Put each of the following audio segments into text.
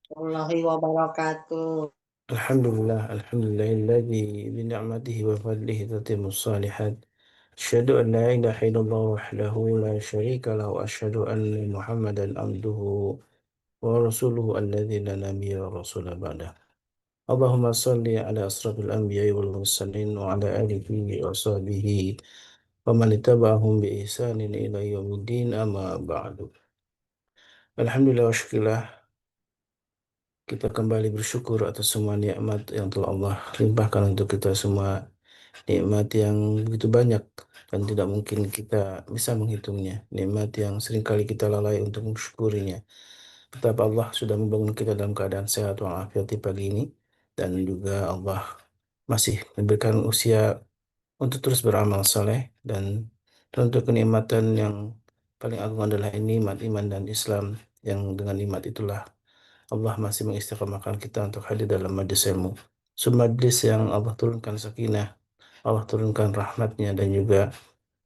Warahmatullahi wabarakatuh. Alhamdulillahilladzi bi ni'matihi wa fadlihi tatimmu shalihat. Asyhadu an la ilaha illallah wahdahu la syarika lahu wa asyhadu anna Muhammadan abduhu wa rasuluhu alladzi la nabiyya wa rasula ba'dah. Allahumma shalli ala asrafil anbiya'i wal mursalin wa ala alihi wa sahbihi wa man ittaba'ahum bi ihsanin ila yaumiddin amma ba'du. Alhamdulillah wa syukurillah, kita kembali bersyukur atas semua nikmat yang telah Allah limpahkan untuk kita semua. Nikmat yang begitu banyak dan tidak mungkin kita bisa menghitungnya. Nikmat yang seringkali kita lalai untuk mensyukurinya. Betapa Allah sudah membangun kita dalam keadaan sehat walafiat di pagi ini. Dan juga Allah masih memberikan usia untuk terus beramal saleh. Dan tentu kenikmatan yang paling agung adalah nikmat iman dan Islam. Yang dengan nikmat itulah Allah masih mengistiqomahkan kita untuk hadir dalam majlis ilmu. Majlis yang Allah turunkan sakinah, Allah turunkan rahmatnya, dan juga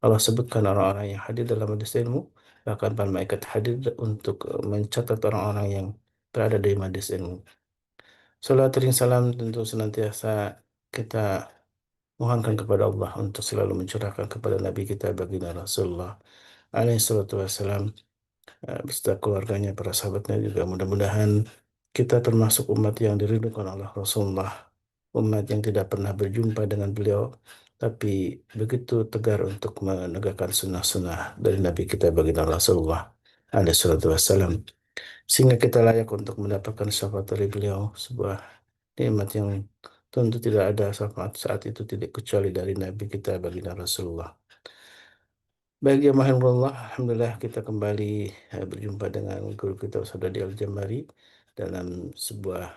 Allah sebutkan orang-orang yang hadir dalam majlis ilmu, bahkan para malaikat hadir untuk mencatat orang-orang yang berada di majlis ilmu. Salat ring salam tentu senantiasa kita mohonkan kepada Allah untuk selalu mencurahkan kepada Nabi kita baginda Rasulullah alaihi salatu wassalam, beserta keluarganya, para sahabatnya juga. Mudah-mudahan kita termasuk umat yang dirindukan oleh Rasulullah, umat yang tidak pernah berjumpa dengan beliau, tapi begitu tegar untuk menegakkan sunnah-sunnah dari Nabi kita baginda Rasulullah alaihi salatu wassalam, sehingga kita layak untuk mendapatkan syafaat dari beliau, sebuah nikmat yang tentu tidak ada syafaat saat itu tidak kecuali dari Nabi kita baginda Rasulullah. Baik ya Allah, Alhamdulillah kita kembali berjumpa dengan guru kita Ustaz Dodi Al-Jambari dalam sebuah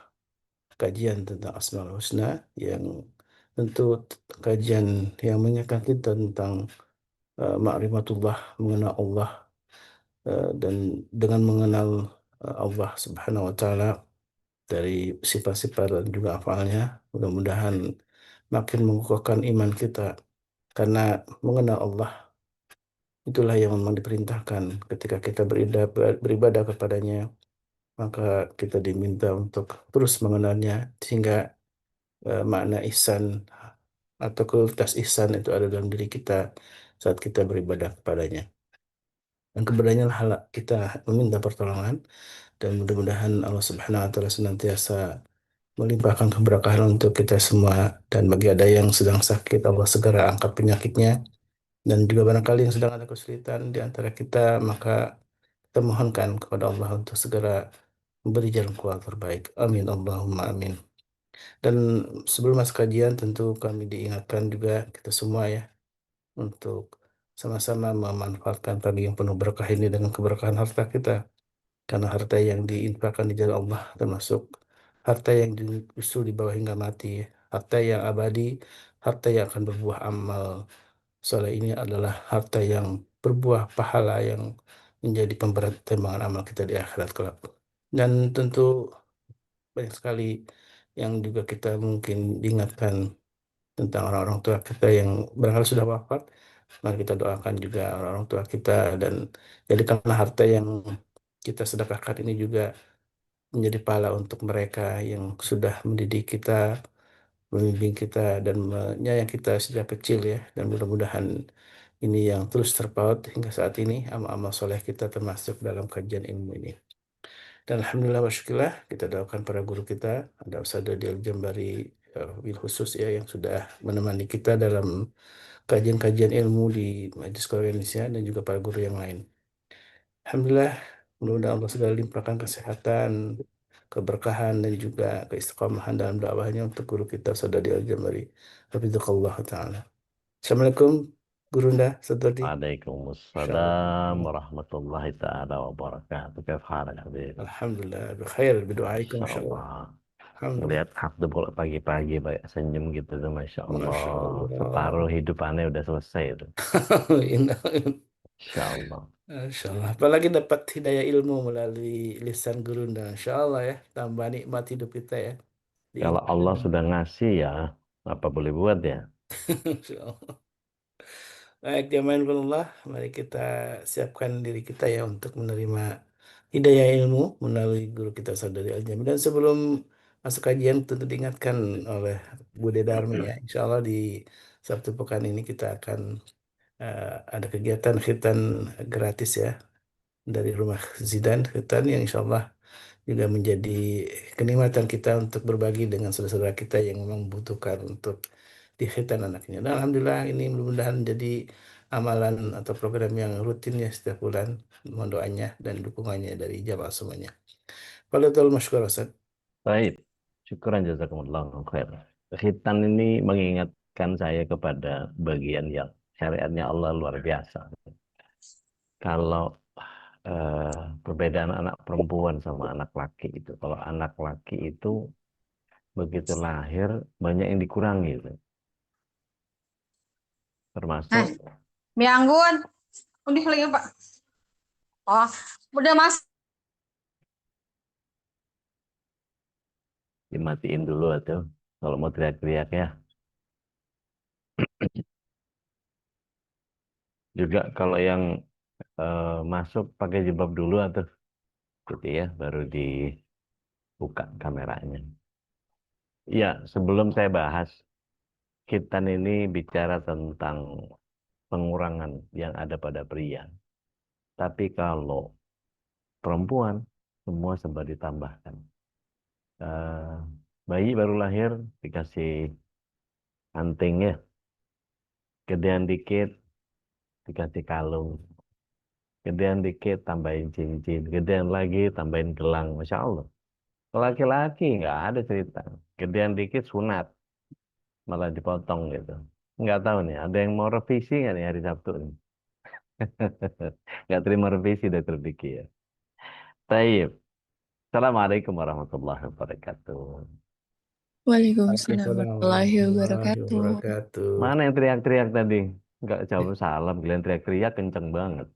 kajian tentang Asmaul Husna, yang tentu kajian yang mengingatkan kita tentang ma'rifatullah, mengenal Allah, dan dengan mengenal Allah Subhanahu wa taala dari sifat-sifat dan juga afalnya, mudah-mudahan makin mengukuhkan iman kita, karena mengenal Allah itulah yang memang diperintahkan. Ketika kita beribadah kepadanya, maka kita diminta untuk terus mengenalnya, sehingga makna ihsan atau kualitas ihsan itu ada dalam diri kita saat kita beribadah kepadanya. Dan kepadanya lah kita meminta pertolongan, dan mudah-mudahan Allah Subhanahu wa taala senantiasa melimpahkan keberkahan untuk kita semua. Dan bagi ada yang sedang sakit, Allah segera angkat penyakitnya. Dan juga barangkali yang sedang ada kesulitan di antara kita, maka kita mohonkan kepada Allah untuk segera memberi jalan keluar terbaik. Amin. Allahumma amin. Dan sebelum masuk kajian, tentu kami diingatkan juga kita semua ya, untuk sama-sama memanfaatkan pagi yang penuh berkah ini dengan keberkahan harta kita. Karena harta yang diinfakkan di jalan Allah termasuk harta yang justru di bawah hingga mati. Harta yang abadi, harta yang akan berbuah amal. Soalnya ini adalah harta yang berbuah pahala yang menjadi pemberat timbangan amal kita di akhirat kelak. Dan tentu banyak sekali yang juga kita mungkin diingatkan tentang orang-orang tua kita yang barangkali sudah wafat. Mari kita doakan juga orang-orang tua kita, dan jadikanlah harta yang kita sedekahkan ini juga menjadi pahala untuk mereka yang sudah mendidik kita, membimbing kita, dan menyayang kita sejak kecil ya. Dan mudah-mudahan ini yang terus terpaut hingga saat ini, amal-amal soleh kita termasuk dalam kajian ilmu ini. Dan Alhamdulillah wa syukurillah, kita doakan para guru kita, ada Ustaz Dodi Al-Jambari bil khusus ya, yang sudah menemani kita dalam kajian-kajian ilmu di Majelis Quran Indonesia, dan juga para guru yang lain. Alhamdulillah, mudah-mudahan Allah segala limpahkan kesehatan, keberkahan, dan juga keistiqomahan dalam dakwahnya untuk guru kita Saudari Al-Jambari. Hafizahullah Ta'ala. Assalamualaikum, Guru Nda, Saudari. Waalaikumsalam Insyaallah. warahmatullahi taala wabarakatuh. Kif halak Habib? Alhamdulillah, bikhair, bidoaikum Masya insyaallah. Allah. Alhamdulillah. Ngelihat Habib kalau pagi-pagi banyak senyum gitu tuh, Masya Allah. Masya Separuh Allah. hidupannya udah selesai itu. Indah. Insya Allah. Masya Allah. Apalagi dapat hidayah ilmu melalui lisan Guru Nda. Insya Allah ya, tambah nikmat hidup kita ya. Kalau Diingatkan. Allah sudah ngasih ya, apa boleh buat ya? Insya Allah. Baik, jamaah Allah, mari kita siapkan diri kita ya untuk menerima hidayah ilmu melalui guru kita Saudari Al-Jami. Dan sebelum masuk kajian tentu diingatkan oleh Bude Darmi ya. Insya Allah di Sabtu pekan ini kita akan ada kegiatan khitan gratis ya dari rumah Zidan khitan yang insya Allah juga menjadi kenikmatan kita untuk berbagi dengan saudara-saudara kita yang memang membutuhkan untuk dikhitan anaknya. Dan Alhamdulillah ini mudah-mudahan jadi amalan atau program yang rutin ya setiap bulan. Mohon doanya dan dukungannya dari jamaah semuanya. Walatul masykur Ustaz. Baik, syukuran jazakumullah khair. Khitan ini mengingatkan saya kepada bagian yang syariatnya Allah luar biasa. Kalau perbedaan anak perempuan sama anak laki itu, kalau anak laki itu begitu lahir banyak yang dikurangi, gitu. Termasuk Mie anggun. Udah lagi, Pak. Oh, udah Mas. dimatiin dulu atau kalau mau teriak-teriak ya. Juga kalau yang masuk pakai jilbab dulu atau gitu ya, baru dibuka kameranya. Ya, sebelum saya bahas, kita ini bicara tentang pengurangan yang ada pada pria. Tapi kalau perempuan, semua sempat ditambahkan. Eh, bayi baru lahir dikasih anting ya, gedean dikit dikasih kalung, gedean dikit tambahin cincin, gedean lagi tambahin gelang, masya Allah. Laki-laki nggak ada cerita, gedean dikit sunat, malah dipotong gitu. Nggak tahu nih, ada yang mau revisi nggak nih hari Sabtu nih? Nggak terima revisi Dr. Diki ya. Taib. Assalamualaikum warahmatullahi wabarakatuh. Waalaikumsalam Waalaikumsalam warahmatullahi warahmatullahi wabarakatuh. wabarakatuh. Mana yang teriak-teriak tadi? Nggak jawab salam, kalian teriak-teriak kenceng banget.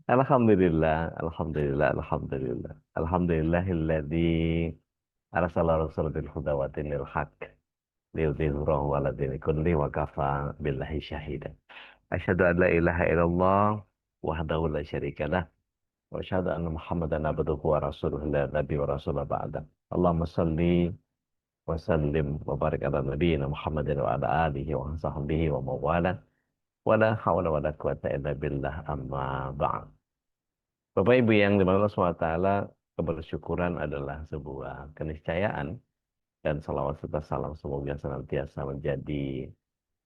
Alhamdulillah, alhamdulillah, alhamdulillah. Alhamdulillahilladzi arsala rasul bil huda wa dinil haq liyudhhirahu 'ala dini kulli wa kafa billahi syahida. Asyhadu an la ilaha illallah wahdahu la syarika lah wa asyhadu anna Muhammadan abduhu wa rasuluhu la nabi wa rasulullah ba'da. Allahumma shalli wa sallim wa barik ala nabiyyina Muhammadin wa ala alihi wa sahbihi wa mawala. Wala haula wala quwata illa billah amma ba'd. Bapak Ibu yang dimana Allah SWT, kebersyukuran adalah sebuah keniscayaan dan salawat serta salam semoga senantiasa menjadi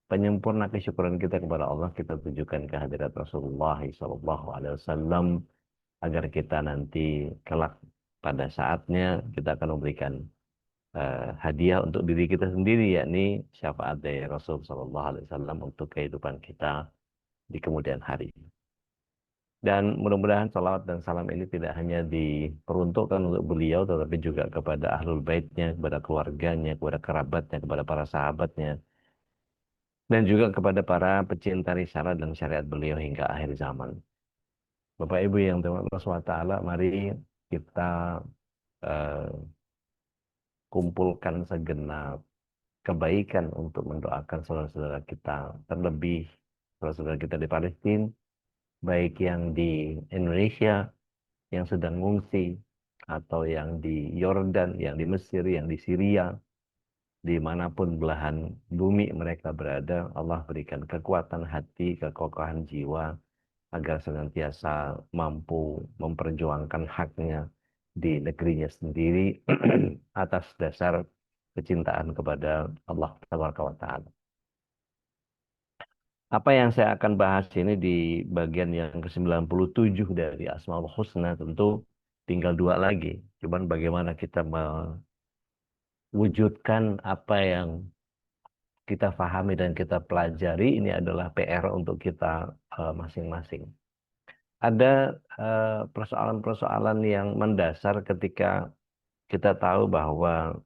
penyempurna kesyukuran kita kepada Allah. Kita tujukan kehadirat Rasulullah SAW agar kita nanti kelak pada saatnya kita akan memberikan hadiah untuk diri kita sendiri, yakni syafaat dari Rasul SAW untuk kehidupan kita di kemudian hari. Dan mudah-mudahan salawat dan salam ini tidak hanya diperuntukkan untuk beliau, tetapi juga kepada ahlul baitnya, kepada keluarganya, kepada kerabatnya, kepada para sahabatnya, dan juga kepada para pecinta risalah dan syariat beliau hingga akhir zaman. Bapak Ibu yang dirahmati Allah SWT, mari kita kumpulkan segenap kebaikan untuk mendoakan saudara-saudara kita, terlebih saudara-saudara kita di Palestina, baik yang di Indonesia, yang sedang mengungsi, atau yang di Yordan, yang di Mesir, yang di Syria, dimanapun belahan bumi mereka berada, Allah berikan kekuatan hati, kekokohan jiwa, agar senantiasa mampu memperjuangkan haknya di negerinya sendiri atas dasar kecintaan kepada Allah Taala. Apa yang saya akan bahas ini di bagian yang ke-97 dari Asmaul Husna, tentu tinggal 2 lagi. Cuman bagaimana kita mewujudkan apa yang kita pahami dan kita pelajari, ini adalah PR untuk kita masing-masing. Ada persoalan-persoalan yang mendasar ketika kita tahu bahwa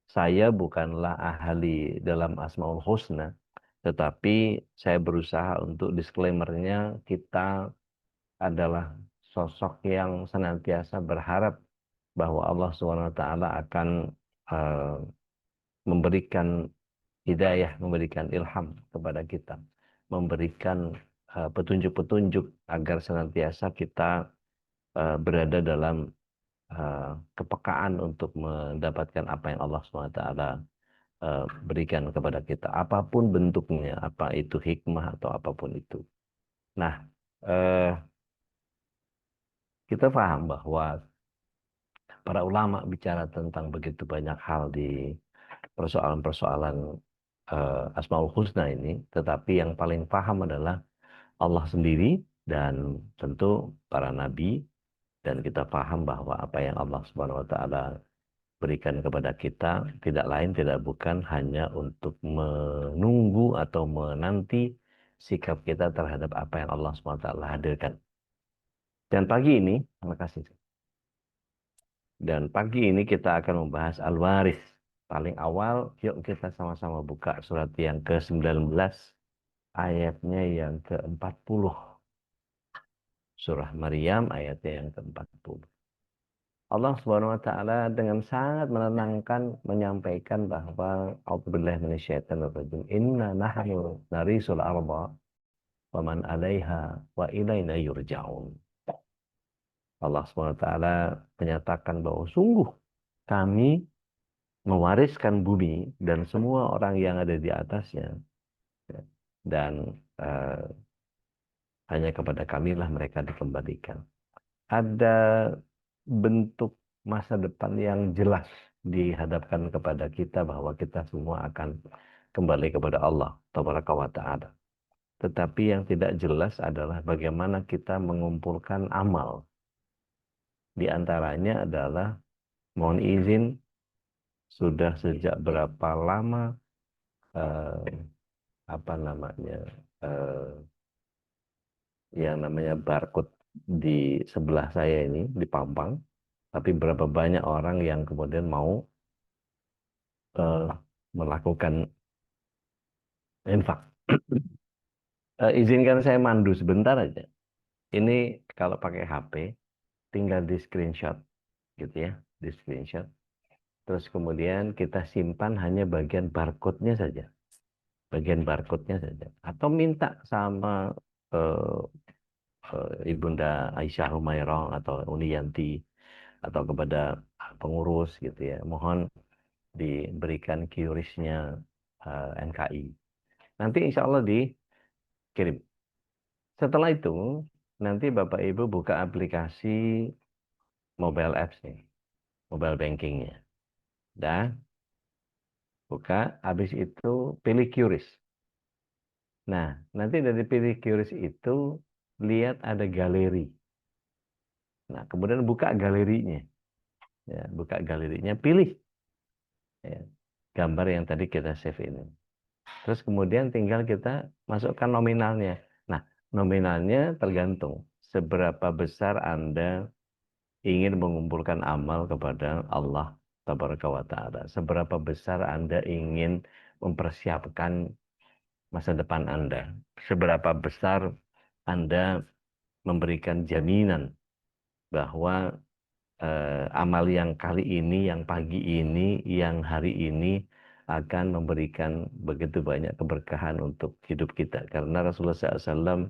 saya bukanlah ahli dalam Asmaul Husna, tetapi saya berusaha untuk disclaimer-nya, kita adalah sosok yang senantiasa berharap bahwa Allah SWT akan memberikan hidayah, memberikan ilham kepada kita, memberikan petunjuk-petunjuk agar senantiasa kita berada dalam kepekaan untuk mendapatkan apa yang Allah SWT berikan kepada kita, apapun bentuknya, apa itu hikmah atau apapun itu. Nah, eh, kita paham bahwa para ulama bicara tentang begitu banyak hal di persoalan-persoalan Asmaul Husna ini, tetapi yang paling paham adalah Allah sendiri dan tentu para nabi, dan kita paham bahwa apa yang Allah Subhanahu wa taala berikan kepada kita tidak lain tidak bukan hanya untuk menunggu atau menanti sikap kita terhadap apa yang Allah Subhanahu wa taala hadirkan. Dan pagi ini, terima kasih. Dan pagi ini kita akan membahas Al-Waris. Paling awal, yuk kita sama-sama buka surat yang ke-19, ayatnya yang ke-40. Surah Maryam ayatnya yang ke-40. Allah Subhanahu wa taala dengan sangat menenangkan menyampaikan bahwa a'udzubillahi minasyaitonir rajim, inna nahnu narisul arda wa man 'alaiha wa ilaina yurja'un. Allah Subhanahu wa taala menyatakan bahwa sungguh kami mewariskan bumi dan semua orang yang ada di atasnya, dan hanya kepada kamilah mereka dikembalikan. Ada bentuk masa depan yang jelas dihadapkan kepada kita bahwa kita semua akan kembali kepada Allah Tabaraka wa Ta'ala. Tetapi yang tidak jelas adalah bagaimana kita mengumpulkan amal. Di antaranya adalah mohon izin, sudah sejak berapa lama apa namanya yang namanya barcode di sebelah saya ini di Pampang, tapi berapa banyak orang yang kemudian mau melakukan infak. Izinkan saya mandu sebentar aja. Ini kalau pakai HP tinggal di screenshot gitu ya, di screenshot. Terus kemudian kita simpan hanya bagian barcode-nya saja. Bagian barcode-nya saja. Atau minta sama Ibunda Aisyah Humairah atau Uniyanti atau kepada pengurus gitu ya. Mohon diberikan QRIS-nya NKI. Nanti insya Allah dikirim. Setelah itu, nanti Bapak Ibu buka aplikasi mobile apps-nya, mobile banking-nya. Dan buka, habis itu pilih QRIS. Nah, nanti dari pilih QRIS itu, lihat ada galeri. Nah, kemudian buka galerinya. Ya, buka galerinya, pilih ya, gambar yang tadi kita save ini. Terus kemudian tinggal kita masukkan nominalnya. Nah, nominalnya tergantung seberapa besar Anda ingin mengumpulkan amal kepada Allah Tabaraka wa Ta'ala. Seberapa besar Anda ingin mempersiapkan masa depan Anda. Seberapa besar Anda memberikan jaminan bahwa amal yang kali ini, yang pagi ini, yang hari ini akan memberikan begitu banyak keberkahan untuk hidup kita. Karena Rasulullah SAW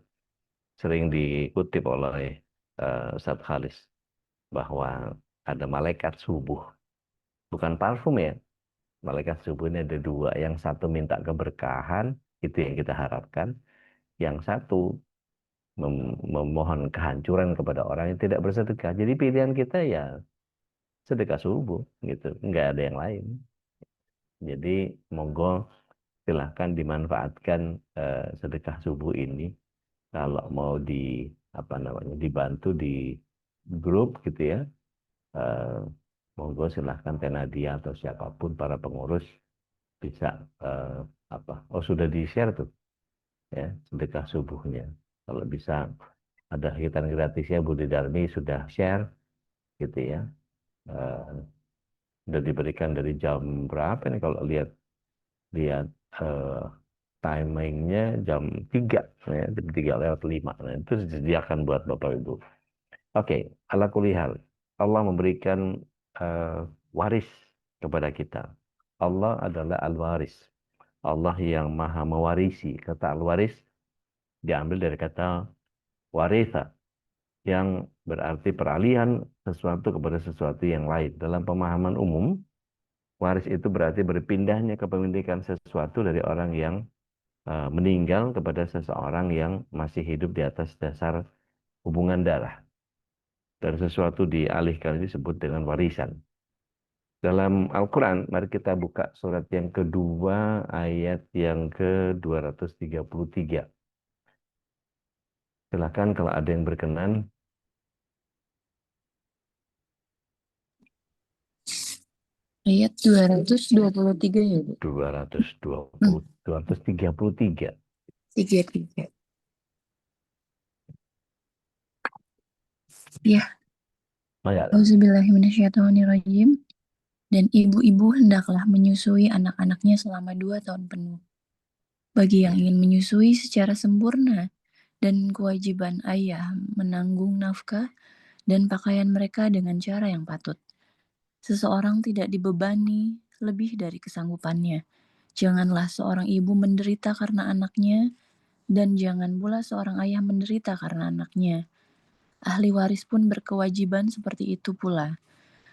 sering dikutip oleh Ustadz Khalis bahwa ada malaikat subuh. Bukan parfum ya. Malaikat subuh ini ada dua. Yang satu minta keberkahan, itu yang kita harapkan. Yang satu memohon kehancuran kepada orang yang tidak bersedekah. Jadi pilihan kita ya sedekah subuh gitu, nggak ada yang lain. Jadi monggo silahkan dimanfaatkan sedekah subuh ini. Kalau mau apa namanya dibantu di grup gitu ya, monggo silahkan Tenadia atau siapapun para pengurus bisa oh sudah di share tuh ya sedekah subuhnya. Kalau bisa ada kegiatan gratisnya Budi Darmi sudah share gitu ya. Sudah diberikan dari jam berapa nih kalau lihat timingnya jam 3 ya, jam 3:05. Nah, itu disediakan buat Bapak Ibu. Oke, ala kulihal Allah memberikan waris kepada kita. Allah adalah al-waris. Allah yang maha mewarisi. Kata al-waris diambil dari kata warisa, yang berarti peralihan sesuatu kepada sesuatu yang lain. Dalam pemahaman umum, waris itu berarti berpindahnya kepemilikan sesuatu dari orang yang meninggal kepada seseorang yang masih hidup di atas dasar hubungan darah. Dan sesuatu dialihkan disebut dengan warisan. Dalam Al-Quran, mari kita buka surat yang kedua, ayat yang ke-233. Silakan kalau ada yang berkenan. Ayat 223 ya, Bu? 220, 233. 33. Ya, Oh ya, auzubillahiminasyaitonirrajim. Dan ibu-ibu hendaklah menyusui anak-anaknya selama 2 tahun penuh. Bagi yang ingin menyusui secara sempurna, dan kewajiban ayah menanggung nafkah dan pakaian mereka dengan cara yang patut. Seseorang tidak dibebani lebih dari kesanggupannya. Janganlah seorang ibu menderita karena anaknya, dan jangan pula seorang ayah menderita karena anaknya. Ahli waris pun berkewajiban seperti itu pula.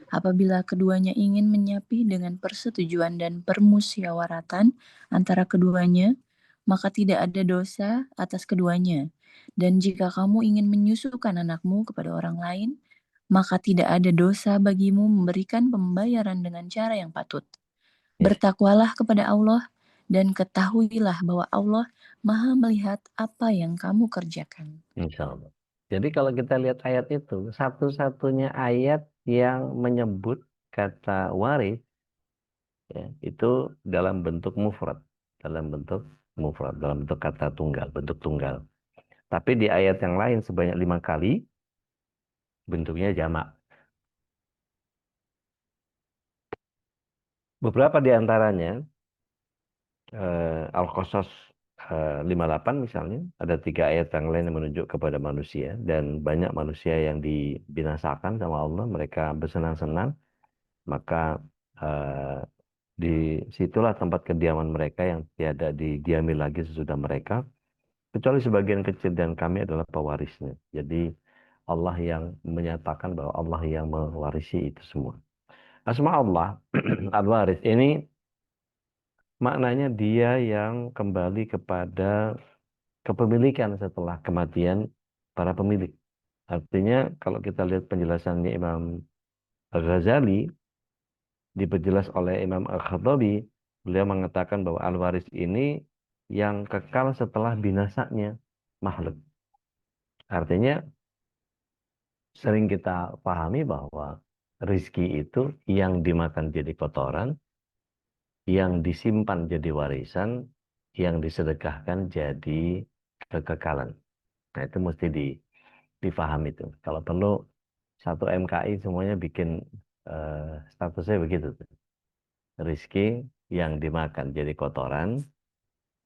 Apabila keduanya ingin menyapih dengan persetujuan dan permusyawaratan antara keduanya, maka tidak ada dosa atas keduanya. Dan jika kamu ingin menyusukan anakmu kepada orang lain, maka tidak ada dosa bagimu memberikan pembayaran dengan cara yang patut. ya, Bertakwalah kepada Allah dan ketahuilah bahwa Allah Maha melihat apa yang kamu kerjakan. insya Allah. Jadi kalau kita lihat ayat itu, satu-satunya ayat yang menyebut kata waris, ya, itu dalam bentuk mufrad, dalam bentuk kata tunggal, bentuk tunggal. Tapi di ayat yang lain sebanyak 5 kali bentuknya jamak. Beberapa di antaranya, Al-Qasas 58 misalnya, ada 3 ayat yang lain yang menunjuk kepada manusia, dan banyak manusia yang dibinasakan sama Allah, mereka bersenang-senang, maka eh, di situlah tempat kediaman mereka yang tiada didiami lagi sesudah mereka, kecuali sebagian kecil, dan kami adalah pewarisnya. Jadi Allah yang menyatakan bahwa Allah yang mewarisi itu semua. Asma Allah Al-Waris ini maknanya dia yang kembali kepada kepemilikan setelah kematian para pemilik. Artinya kalau kita lihat penjelasannya Imam Al-Ghazali, diperjelas oleh Imam Al-Khattabi, beliau mengatakan bahwa al-waris ini yang kekal setelah binasanya makhluk. Artinya sering kita pahami bahwa rizki itu yang dimakan jadi kotoran, yang disimpan jadi warisan, yang disedekahkan jadi kekekalan. Nah itu mesti difahami itu. Kalau perlu satu MKI semuanya bikin statusnya begitu tuh. Rizki yang dimakan jadi kotoran,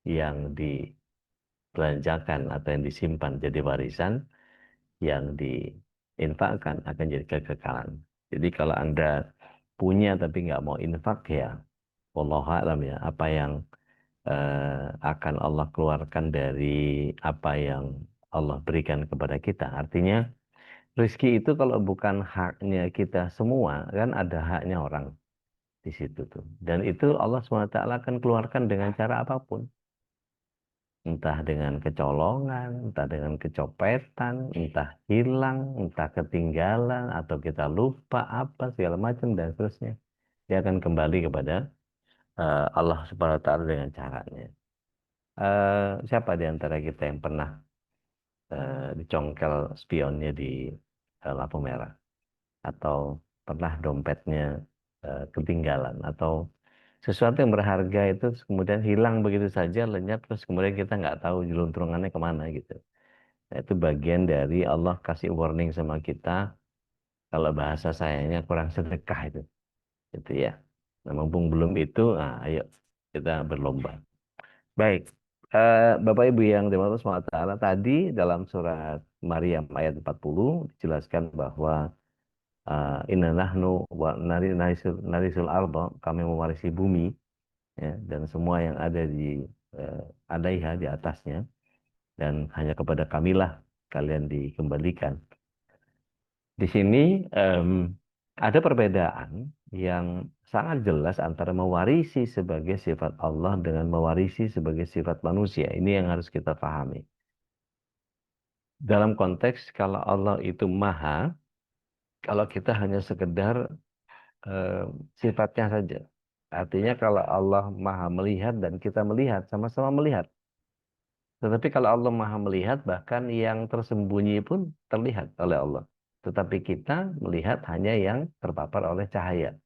yang dibelanjakan atau yang disimpan jadi warisan, yang diinfakkan akan jadi kekekalan. Jadi kalau Anda punya tapi nggak mau infak, ya wallahu a'lam, ya apa yang akan Allah keluarkan dari apa yang Allah berikan kepada kita. Artinya rezeki itu kalau bukan haknya kita semua, kan ada haknya orang di situ tuh. Dan itu Allah SWT akan keluarkan dengan cara apapun. Entah dengan kecolongan, entah dengan kecopetan, entah hilang, entah ketinggalan, atau kita lupa apa, segala macam, dan seterusnya. Dia akan kembali kepada Allah Subhanahu wa taala dengan caranya. Siapa di antara kita yang pernah dicongkel spionnya di lampu merah, atau pernah dompetnya ketinggalan, atau sesuatu yang berharga itu kemudian hilang begitu saja, lenyap, terus kemudian kita nggak tahu jeluntrungannya kemana gitu. Nah, itu bagian dari Allah kasih warning sama kita, kalau bahasa sayanya kurang sedekah itu, gitu ya. Nah, mumpung belum itu, nah, ayo kita berlomba. Baik, Bapak Ibu yang dirahmati Allah SWT, tadi dalam surat Maryam ayat 40 dijelaskan bahwa inna nahnu wa narisul ardo, kami mewarisi bumi, ya, dan semua yang ada di alaiha, di atasnya. dan hanya kepada kamilah kalian dikembalikan. Di sini ada perbedaan yang sangat jelas antara mewarisi sebagai sifat Allah dengan mewarisi sebagai sifat manusia. Ini yang harus kita pahami. Dalam konteks kalau Allah itu maha, kalau kita hanya sekedar sifatnya saja. Artinya kalau Allah maha melihat dan kita melihat, sama-sama melihat. Tetapi kalau Allah maha melihat, bahkan yang tersembunyi pun terlihat oleh Allah. Tetapi kita melihat hanya yang terpapar oleh cahaya.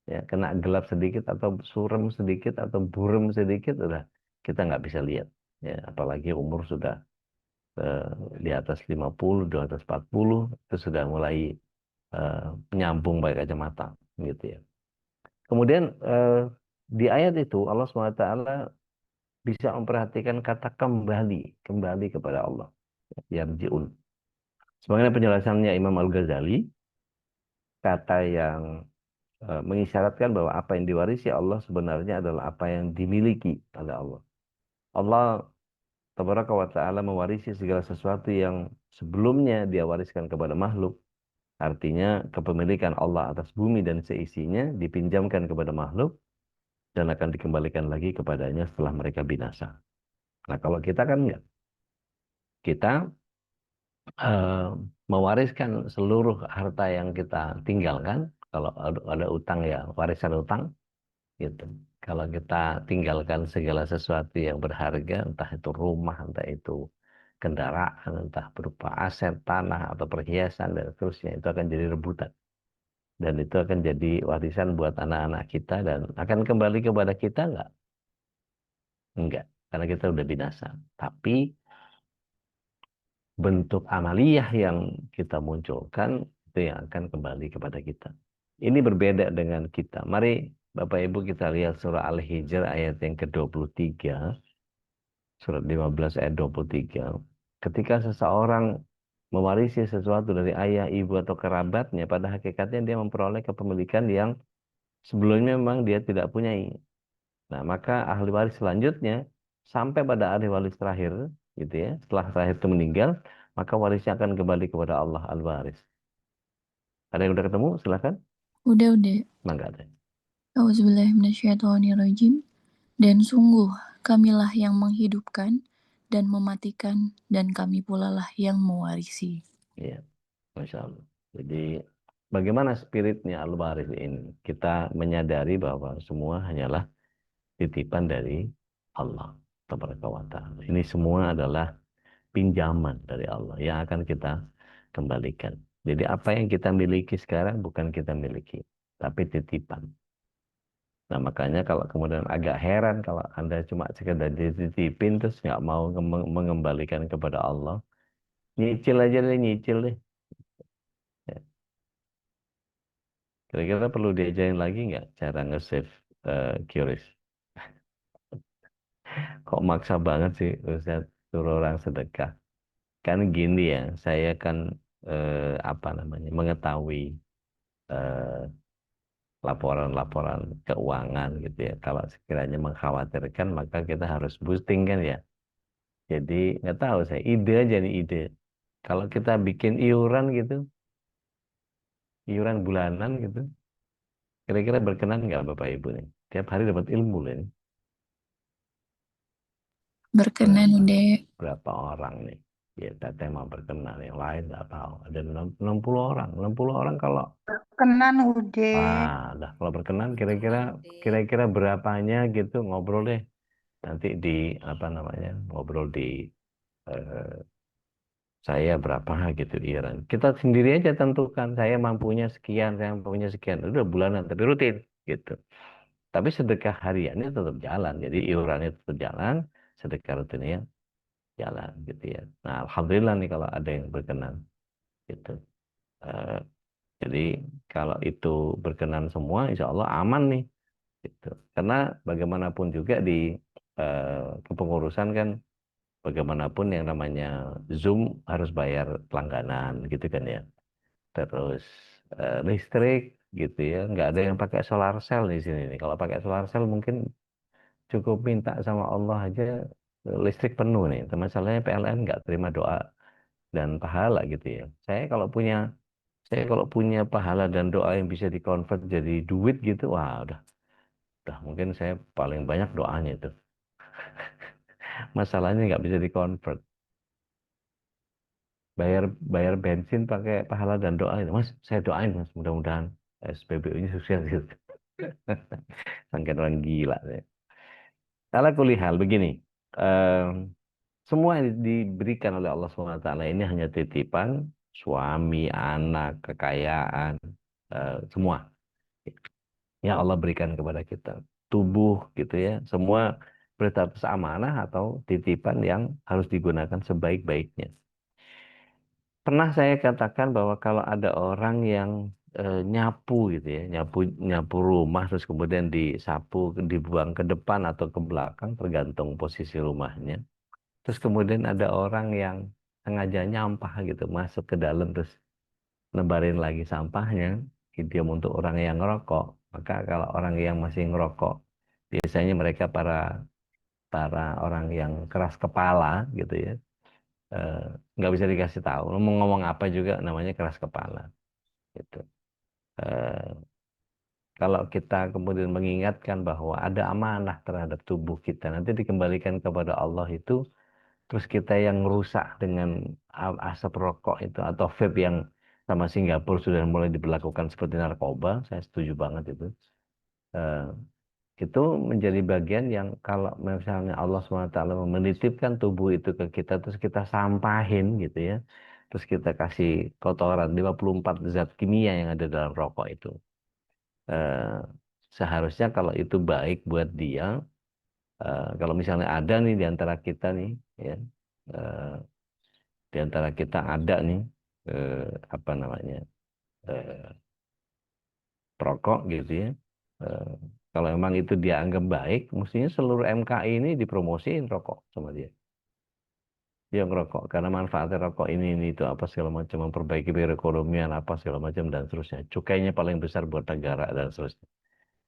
Ya, kena gelap sedikit atau suram sedikit atau buram sedikit, udah kita nggak bisa lihat. Ya, apalagi umur sudah eh, di atas 50, di atas 40, itu sudah mulai menyambung pakai kacamata. Gitu ya. Kemudian di ayat itu Allah SWT bisa memperhatikan kata kembali, kembali kepada Allah. Yarji'un. Sebagaimana penjelasannya Imam Al-Ghazali, kata yang mengisyaratkan bahwa apa yang diwarisi Allah sebenarnya adalah apa yang dimiliki oleh Allah. Allah Tabaraka wa Ta'ala mewarisi segala sesuatu yang sebelumnya dia wariskan kepada makhluk. Artinya kepemilikan Allah atas bumi dan seisinya dipinjamkan kepada makhluk dan akan dikembalikan lagi kepadanya setelah mereka binasa. Nah, kalau kita kan enggak. Kita eh, mewariskan seluruh harta yang kita tinggalkan. Kalau ada utang ya warisan utang gitu. Kalau kita tinggalkan segala sesuatu yang berharga, entah itu rumah, entah itu kendaraan, entah berupa aset, tanah, atau perhiasan, dan seterusnya, itu akan jadi rebutan. Dan itu akan jadi warisan buat anak-anak kita, dan akan kembali kepada kita enggak? Enggak, karena kita udah binasa. Tapi bentuk amaliyah yang kita munculkan itu yang akan kembali kepada kita. Ini berbeda dengan kita. Mari Bapak Ibu kita lihat surah Al-Hijr ayat yang ke-23, surat 15 ayat 23. Ketika seseorang mewarisi sesuatu dari ayah, ibu atau kerabatnya, pada hakikatnya dia memperoleh kepemilikan yang sebelumnya memang dia tidak punyai. Nah, maka ahli waris selanjutnya sampai pada ahli waris terakhir, gitu ya, setelah terakhir itu meninggal, maka warisnya akan kembali kepada Allah al-waris. Ada yang udah ketemu? Silakan. Udah. Mangga ada. Auzubillahiminasyaitonirrajim. Dan sungguh, kamilah yang menghidupkan dan mematikan, dan kami pula lah yang mewarisi. Iya, Masya Allah. Jadi, bagaimana spiritnya al-waris ini? Kita menyadari bahwa semua hanyalah titipan dari Allah Tabaraka wa Ta'ala. Ini semua adalah pinjaman dari Allah yang akan kita kembalikan. Jadi apa yang kita miliki sekarang bukan kita miliki, tapi titipan. Nah, makanya kalau kemudian agak heran kalau Anda cuma sekedar dititipin terus nggak mau mengembalikan kepada Allah, nyicil aja deh, nyicil deh. Ya. Kira-kira perlu diajarin lagi nggak cara nge-save QRIS? Kok maksa banget sih Ustaz suruh orang sedekah? Kan gini ya, saya kan apa namanya mengetahui eh, laporan-laporan keuangan gitu ya. Kalau sekiranya mengkhawatirkan maka kita harus boosting kan ya. Jadi nggak tahu saya ide aja nih ide. Kalau kita bikin iuran gitu, iuran bulanan gitu, kira-kira berkenan nggak Bapak Ibu nih? Tiap hari dapat ilmu loh ini. Berkenan, Berapa, Dek. berapa orang nih? Ya, teteh mau berkenan, yang lain nggak tahu. Ada 60 orang. 60 orang kalau Kenan udah. dah kalau berkenan kira-kira kira-kira berapanya gitu ngobrol deh. Nanti di apa namanya? Ngobrol di eh, saya berapa gitu iuran. Kita sendiri aja tentukan saya mampunya sekian, saya mampunya sekian. Udah bulanan tapi rutin gitu. Tapi sedekah hariannya tetap jalan. Jadi iurannya tetap jalan, sedekah rutinnya jalan gitu ya. Nah, alhamdulillah nih kalau ada yang berkenan gitu. Eh, jadi kalau itu berkenan semua, insya Allah aman nih gitu. Karena bagaimanapun juga di kepengurusan kan bagaimanapun yang namanya Zoom harus bayar langganan gitu kan ya. Terus listrik gitu ya, nggak ada yang pakai solar cell di sini nih. Kalau pakai solar cell mungkin cukup minta sama Allah aja listrik penuh nih, tapi masalahnya PLN nggak terima doa dan pahala gitu ya. Saya kalau punya pahala dan doa yang bisa dikonvert jadi duit gitu, wah udah mungkin saya paling banyak doanya itu. Masalahnya nggak bisa dikonvert. Bayar bayar bensin pakai pahala dan doa itu, Mas. Saya doain Mas, mudah-mudahan SPBU-nya sukses gitu. Sangkan orang gila. Saya. Ala kulihal begini. em, Semua yang diberikan oleh Allah SWT ini hanya titipan suami, anak, kekayaan, semua yang Allah berikan kepada kita. Tubuh gitu ya, semua berstatus amanah atau titipan yang harus digunakan sebaik-baiknya. Pernah saya katakan bahwa kalau ada orang yang nyapu gitu ya, nyapu nyapu rumah terus kemudian disapu, dibuang ke depan atau ke belakang tergantung posisi rumahnya. Terus kemudian ada orang yang sengaja nyampah gitu, masuk ke dalam terus nebarin lagi sampahnya, idiom untuk orang yang ngerokok. Maka kalau orang yang masih ngerokok, biasanya mereka para para orang yang keras kepala gitu ya, eh, nggak bisa dikasih tahu. Mau ngomong apa juga namanya keras kepala. Gitu. Eh, Kalau kita kemudian mengingatkan bahwa ada amanah terhadap tubuh kita, nanti dikembalikan kepada Allah itu. Terus kita yang rusak dengan asap rokok itu atau vape yang sama Singapura sudah mulai diberlakukan seperti narkoba, saya setuju banget itu. Eh, itu menjadi bagian yang kalau misalnya Allah SWT menitipkan tubuh itu ke kita, terus kita sampahin gitu ya, terus kita kasih kotoran 54 zat kimia yang ada dalam rokok itu. Eh, Seharusnya kalau itu baik buat dia, kalau misalnya ada nih di antara kita nih, ya, eh, di antara kita ada nih eh, apa namanya eh, perokok gitu ya. Eh, Kalau memang itu dia anggap baik, mestinya seluruh MKI ini dipromosiin rokok sama dia. Dia ngerokok karena manfaatnya rokok ini itu apa segala macam memperbaiki perekonomian apa segala macam dan seterusnya. Cukainya paling besar buat negara dan seterusnya.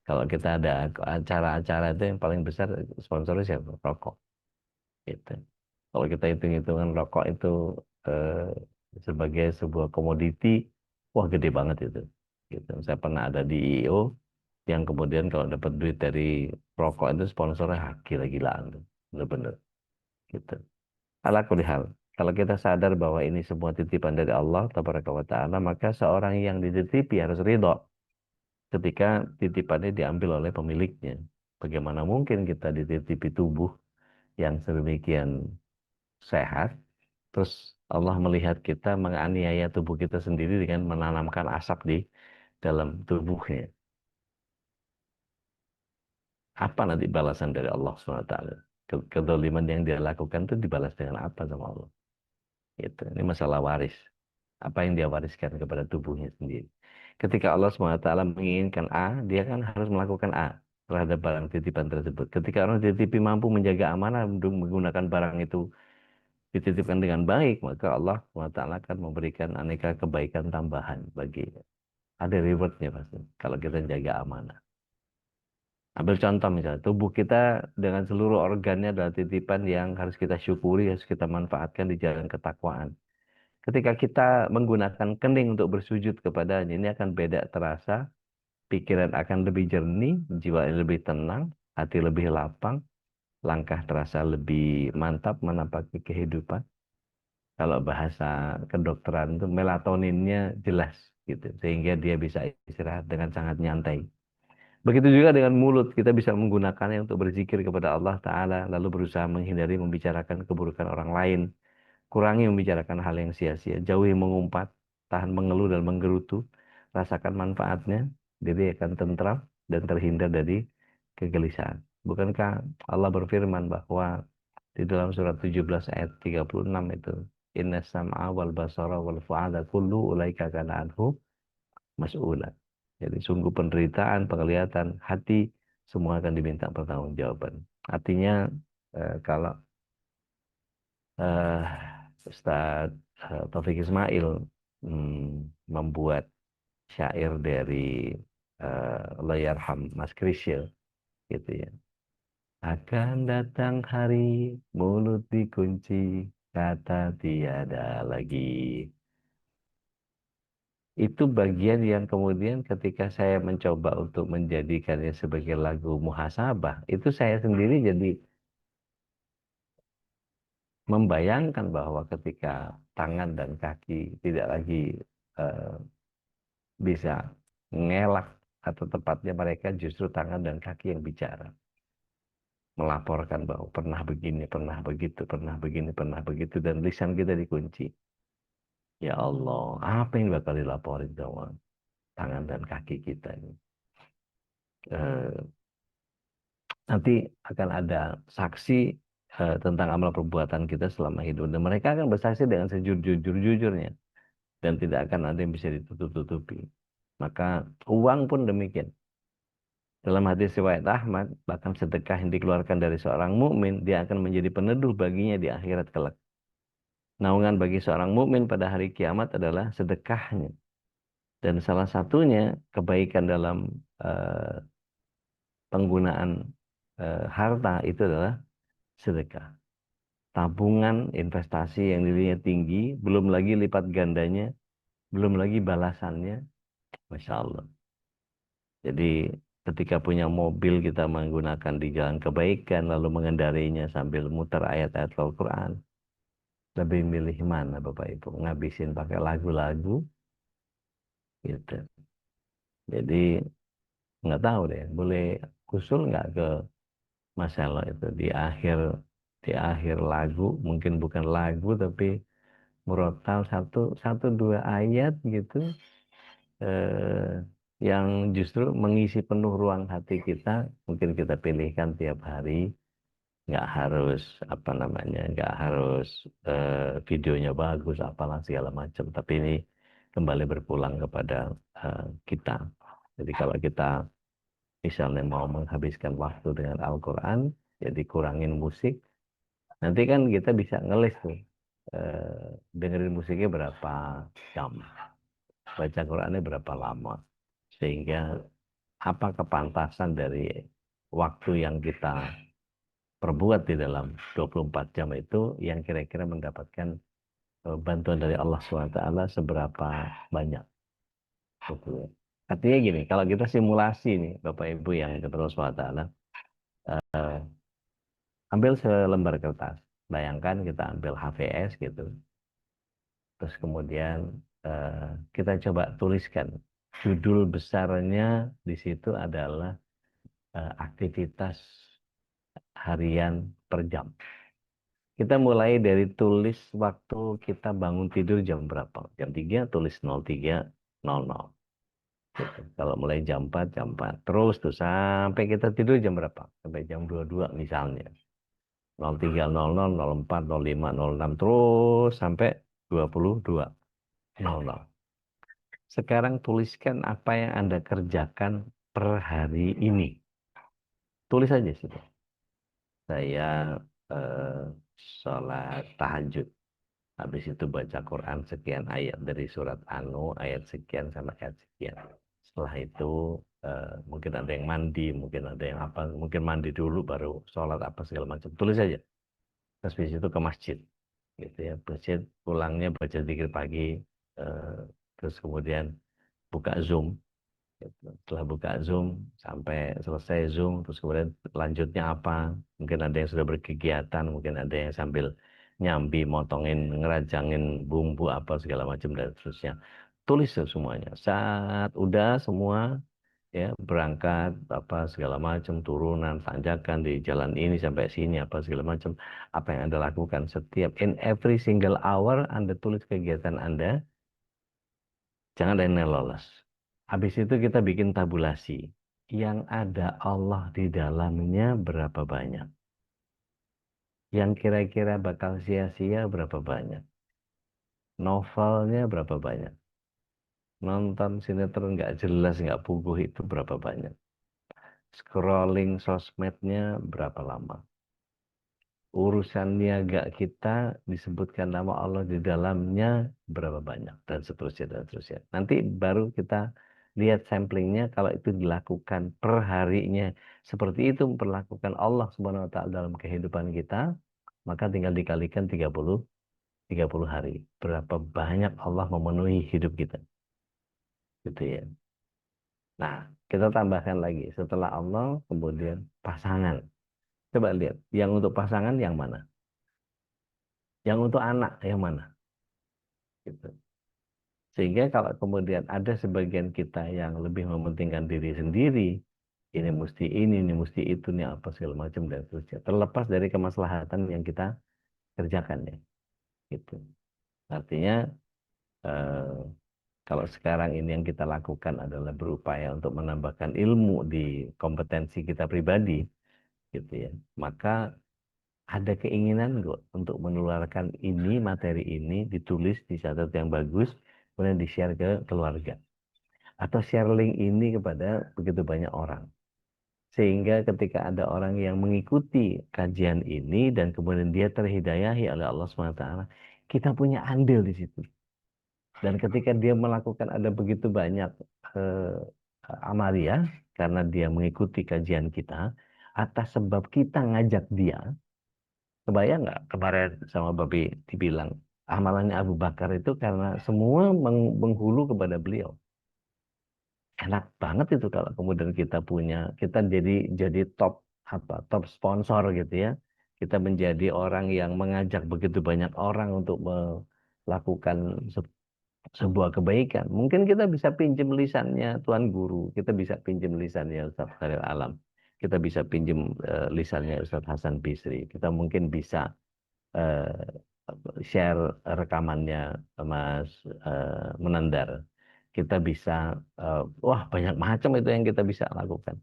Kalau kita ada acara-acara itu yang paling besar sponsornya siapa? Rokok. Gitu. Kalau kita hitung-hitungan rokok itu sebagai sebuah komoditi, wah gede banget itu. Gitu. Saya pernah ada di IO yang kemudian kalau dapat duit dari rokok itu sponsornya gila-gilaan tuh. Bener-bener. Gitu. Ala kulli hal. Kalau kita sadar bahwa ini semua titipan dari Allah, tabaraka wa ta'ala, maka seorang yang dititipi harus ridho ketika titipannya diambil oleh pemiliknya. Bagaimana mungkin kita dititipi tubuh yang sedemikian sehat, terus Allah melihat kita menganiaya tubuh kita sendiri dengan menanamkan asap di dalam tubuhnya. Apa nanti balasan dari Allah SWT? Kedoliman yang dia lakukan itu dibalas dengan apa sama Allah? Itu. Ini masalah waris. Apa yang dia wariskan kepada tubuhnya sendiri. Ketika Allah SWT menginginkan A, dia kan harus melakukan A terhadap barang titipan tersebut. Ketika orang titipi mampu menjaga amanah untuk menggunakan barang itu dititipkan dengan baik, maka Allah SWT akan memberikan aneka kebaikan tambahan baginya. Ada rewardnya pasti, kalau kita jaga amanah. Ambil contoh misalnya, tubuh kita dengan seluruh organnya adalah titipan yang harus kita syukuri, harus kita manfaatkan di jalan ketakwaan. Ketika kita menggunakan kening untuk bersujud kepadanya, ini akan beda terasa, pikiran akan lebih jernih, jiwa lebih tenang, hati lebih lapang, langkah terasa lebih mantap menapaki kehidupan. Kalau bahasa kedokteran itu melatoninnya jelas gitu, sehingga dia bisa istirahat dengan sangat nyantai. Begitu juga dengan mulut, kita bisa menggunakannya untuk berzikir kepada Allah Ta'ala, lalu berusaha menghindari membicarakan keburukan orang lain, kurangi membicarakan hal yang sia-sia, jauhi mengumpat, tahan mengeluh dan menggerutu, rasakan manfaatnya, diri akan tentram dan terhindar dari kegelisahan. Bukankah Allah berfirman bahwa di dalam surat 17 ayat 36 itu, Inna sam'a wal basara wal fu'ada kullu ulaika kana anhu mas'ula. Jadi sungguh penderitaan, penglihatan, hati, semua akan diminta pertanggungjawaban. Artinya kalau eh, Ustadz Taufik Ismail membuat syair dari Allahyarham Mas Krisye gitu ya. Akan datang hari, mulut dikunci, kata tiada lagi. Itu bagian yang kemudian ketika saya mencoba untuk menjadikannya sebagai lagu muhasabah, itu saya sendiri jadi membayangkan bahwa ketika tangan dan kaki tidak lagi eh, bisa ngelak, atau tepatnya mereka justru tangan dan kaki yang bicara, melaporkan bahwa pernah begini, pernah begitu, pernah begini, pernah begitu, dan lisan kita dikunci. Ya Allah, apa yang bakal dilaporin sama tangan dan kaki kita ini? Eh, Nanti akan ada saksi tentang amal perbuatan kita selama hidup, dan mereka akan bersaksi dengan sejujur-jujurnya, dan tidak akan ada yang bisa ditutup-tutupi. Maka uang pun demikian. Dalam hadis riwayat Ahmad, bahkan sedekah yang dikeluarkan dari seorang mukmin, dia akan menjadi peneduh baginya di akhirat kelak. Naungan bagi seorang mukmin pada hari kiamat adalah sedekahnya. Dan salah satunya kebaikan dalam eh, penggunaan harta itu adalah sedekah. Tabungan, investasi yang nilainya tinggi, belum lagi lipat gandanya, belum lagi balasannya. Masya Allah. Jadi ketika punya mobil kita menggunakan di jalan kebaikan, lalu mengendarinya sambil muter ayat-ayat Al-Quran, lebih milih mana Bapak Ibu? Ngabisin pakai lagu-lagu gitu. Jadi nggak tahu deh, boleh usul nggak ke masalah itu di akhir lagu, mungkin bukan lagu tapi murotal satu satu dua ayat gitu, eh, yang justru mengisi penuh ruang hati kita, mungkin kita pilihkan tiap hari. Nggak harus apa namanya, nggak harus videonya bagus apalah segala macam, tapi ini kembali berpulang kepada kita. Jadi kalau kita misalnya mau menghabiskan waktu dengan Al-Quran, jadi kurangin musik, nanti kan kita bisa ngelis tuh, dengerin musiknya berapa jam, baca Qurannya berapa lama, sehingga apa kepantasan dari waktu yang kita perbuat di dalam 24 jam itu yang kira-kira mendapatkan bantuan dari Allah SWT seberapa banyak. Gitu ya. Artinya gini, kalau kita simulasi nih Bapak Ibu yang kepada Allah SWT, ambil selembar kertas, bayangkan kita ambil HVS gitu, terus kemudian kita coba tuliskan judul besarnya di situ adalah aktivitas harian per jam. Kita mulai dari tulis waktu kita bangun tidur jam berapa. Jam 3 tulis 03.00. Gitu. Kalau mulai jam 4, jam 4. Terus tuh sampai kita tidur jam berapa? Sampai jam 22 misalnya. 03.00, 04, 05, 06. Terus sampai 22.00. Sekarang tuliskan apa yang Anda kerjakan per hari ini. Tulis aja sudah. Saya eh, sholat tahajud. Habis itu baca Quran sekian ayat dari surat Anu, ayat sekian sama ayat sekian. Setelah itu mungkin ada yang mandi, mungkin ada yang apa, mungkin mandi dulu baru sholat apa segala macam. Tulis aja. Terus habis itu ke masjid, gitu ya. Masjid pulangnya baca zikir pagi, eh, terus kemudian buka Zoom. Gitu. Setelah buka Zoom sampai selesai Zoom, terus kemudian lanjutnya apa? Mungkin ada yang sudah berkegiatan, mungkin ada yang sambil nyambi, motongin, ngerajangin bumbu apa segala macam dan seterusnya. Tulis tuh semuanya. Saat udah semua ya berangkat apa segala macam, turunan, tanjakan di jalan ini sampai sini apa segala macam, apa yang Anda lakukan setiap in every single hour Anda tulis kegiatan Anda. Jangan ada yang lolos. Habis itu kita bikin tabulasi. Yang ada Allah di dalamnya berapa banyak? Yang kira-kira bakal sia-sia berapa banyak? Novelnya berapa banyak? Nonton sinetron nggak jelas, nggak puguh itu berapa banyak? Scrolling sosmednya berapa lama? Urusan niaga kita disebutkan nama Allah di dalamnya berapa banyak? Dan seterusnya, dan seterusnya. Nanti baru kita lihat samplingnya, kalau itu dilakukan per harinya seperti itu memperlakukan Allah Subhanahu wa taala dalam kehidupan kita, maka tinggal dikalikan 30 hari. Berapa banyak Allah memenuhi hidup kita. Gitu ya. Nah, kita tambahkan lagi setelah Allah kemudian pasangan. Coba lihat, yang untuk pasangan yang mana? Yang untuk anak yang mana? Gitu. Sehingga kalau kemudian ada sebagian kita yang lebih mementingkan diri sendiri, ini mesti itu, nih apa segala macam dan seterusnya. Terlepas dari kemaslahatan yang kita kerjakan ya. Gitu. Artinya eh, kalau sekarang ini yang kita lakukan adalah berupaya untuk menambahkan ilmu di kompetensi kita pribadi, gitu ya. Maka ada keinginan kok untuk menularkan ini, materi ini ditulis di satu yang bagus, kemudian di-share ke keluarga. Atau share link ini kepada begitu banyak orang. Sehingga ketika ada orang yang mengikuti kajian ini dan kemudian dia terhidayahi oleh Allah SWT, kita punya andil di situ. Dan ketika dia melakukan ada begitu banyak eh, amalia karena dia mengikuti kajian kita, atas sebab kita ngajak dia, kebayang nggak kemarin sama Babi dibilang amalannya Abu Bakar itu karena semua menghulu kepada beliau. Enak banget itu kalau kemudian kita punya, kita jadi top sponsor gitu ya. Kita menjadi orang yang mengajak begitu banyak orang untuk melakukan sebuah kebaikan. Mungkin kita bisa pinjam lisannya Tuan Guru, kita bisa pinjam lisannya Ustaz Khalil Alam, kita bisa pinjam lisannya Ustaz Hasan Bisri, kita mungkin bisa eh, share rekamannya Mas Menandar. Kita bisa, wah banyak macam itu yang kita bisa lakukan.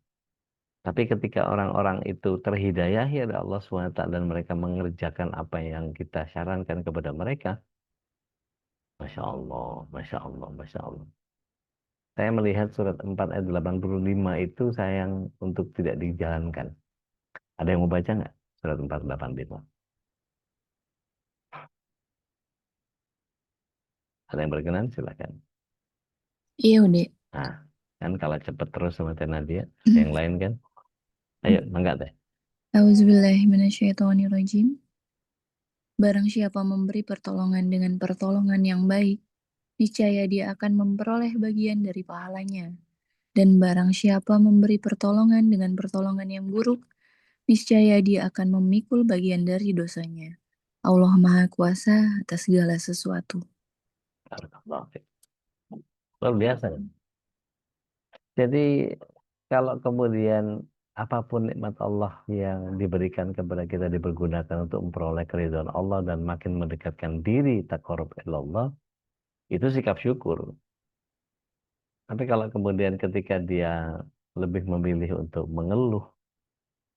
Tapi ketika orang-orang itu terhidayahi oleh Allah SWT dan mereka mengerjakan apa yang kita sarankan kepada mereka, Masya Allah, Masya Allah, Masya Allah. Saya melihat surat 4 ayat 85 itu sayang untuk tidak dijalankan. Ada yang mau baca nggak? Surat 485. Ada yang berkenan? Silakan. Iya, udah. Nah, kan kalau cepet terus sama Teh Nadia, yang lain kan? Ayo, enggak Teh. Auzubillahiminasyaitonirrajim. Barang siapa memberi pertolongan dengan pertolongan yang baik, niscaya dia akan memperoleh bagian dari pahalanya. Dan barang siapa memberi pertolongan dengan pertolongan yang buruk, niscaya dia akan memikul bagian dari dosanya. Allah Maha Kuasa atas segala sesuatu. Luar biasa. Jadi kalau kemudian apapun nikmat Allah yang diberikan kepada kita dipergunakan untuk memperoleh keridhaan Allah dan makin mendekatkan diri taqarrub ilallah, itu sikap syukur. Tapi kalau kemudian ketika dia lebih memilih untuk mengeluh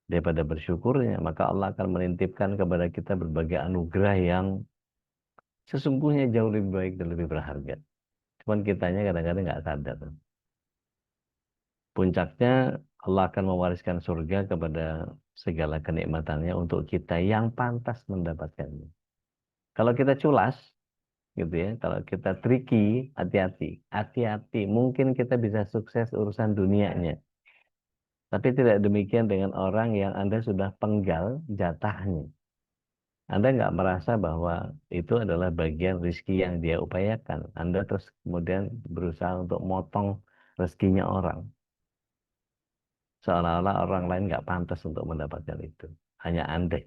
daripada bersyukurnya, maka Allah akan menitipkan kepada kita berbagai anugerah yang sesungguhnya jauh lebih baik dan lebih berharga. Cuman kitanya kadang-kadang nggak sadar. Puncaknya Allah akan mewariskan surga kepada segala kenikmatannya untuk kita yang pantas mendapatkannya. Kalau kita culas, gitu ya, kalau kita tricky, hati-hati, hati-hati. Mungkin kita bisa sukses urusan dunianya. Tapi tidak demikian dengan orang yang Anda sudah penggal jatahnya. Anda nggak merasa bahwa itu adalah bagian rezeki yang dia upayakan. Anda terus kemudian berusaha untuk motong rezekinya orang. Seolah-olah orang lain nggak pantas untuk mendapatkan itu. Hanya Anda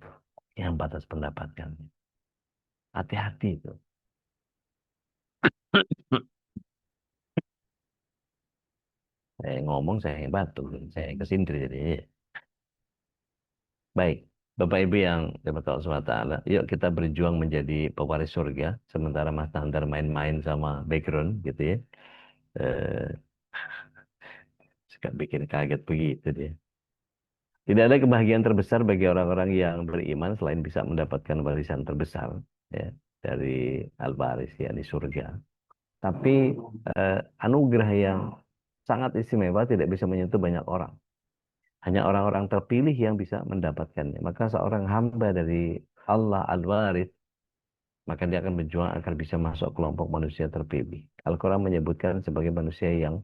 yang pantas mendapatkannya. Hati-hati itu. Saya ngomong, saya yang batuk. Saya kesindir jadi. Baik. Bapak Ibu yang dirahmati Allah SWT, yuk kita berjuang menjadi pewaris surga. Sementara Mas Nandar main-main sama background gitu ya. Eh, Suka bikin kaget begitu dia. Tidak ada kebahagiaan terbesar bagi orang-orang yang beriman selain bisa mendapatkan warisan terbesar ya, dari al-waris, yakni surga. Tapi anugerah yang sangat istimewa tidak bisa menyentuh banyak orang. Hanya orang-orang terpilih yang bisa mendapatkannya. Maka seorang hamba dari Allah al-waris, maka dia akan berjuang agar bisa masuk kelompok manusia terpilih. Al-Quran menyebutkan sebagai manusia yang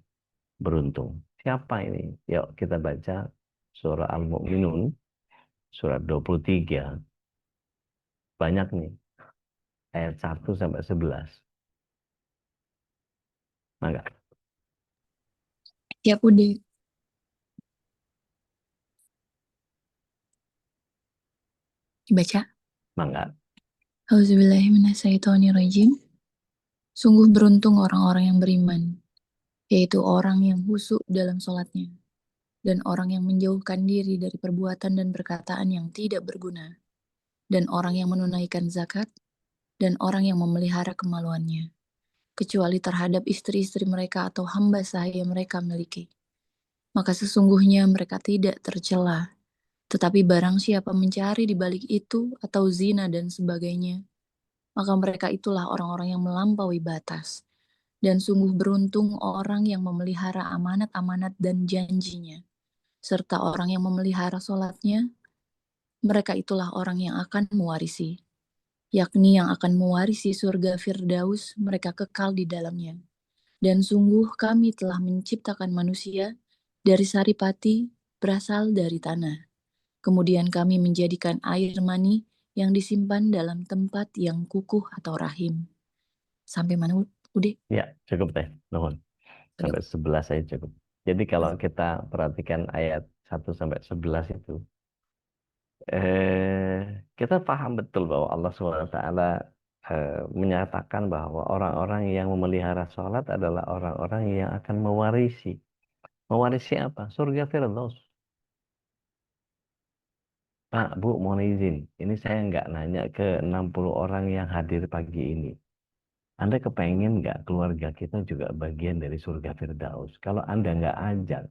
beruntung. Siapa ini? Yuk kita baca surah Al-Mu'minun, surat 23. Banyak nih, ayat 1 sampai 11. Mangga, Siap udah dibaca. mangga. Auzubillahiminasyaitonirrajim. Sungguh beruntung orang-orang yang beriman, yaitu orang yang khusyuk dalam sholatnya, dan orang yang menjauhkan diri dari perbuatan dan perkataan yang tidak berguna, dan orang yang menunaikan zakat, dan orang yang memelihara kemaluannya, kecuali terhadap istri-istri mereka atau hamba sahaya mereka miliki. Maka sesungguhnya mereka tidak tercela. Tetapi barang siapa mencari di balik itu atau zina dan sebagainya, maka mereka itulah orang-orang yang melampaui batas. Dan sungguh beruntung orang yang memelihara amanat-amanat dan janjinya, serta orang yang memelihara sholatnya, mereka itulah orang yang akan mewarisi, yakni yang akan mewarisi surga Firdaus, mereka kekal di dalamnya. Dan sungguh kami telah menciptakan manusia dari saripati berasal dari tanah. Kemudian kami menjadikan air mani yang disimpan dalam tempat yang kukuh atau rahim. Sampai mana, Ude? Ya, cukup teh. Nuhun. Sampai 11 saya cukup. Jadi kalau kita perhatikan ayat 1 sampai 11 itu, kita paham betul bahwa Allah SWT menyatakan bahwa orang-orang yang memelihara sholat adalah orang-orang yang akan mewarisi. Mewarisi apa? Surga Firdaus. Pak, Bu, mohon izin. Ini saya nggak nanya ke 60 orang yang hadir pagi ini. Anda kepengen nggak keluarga kita juga bagian dari surga Firdaus? Kalau Anda nggak ajak,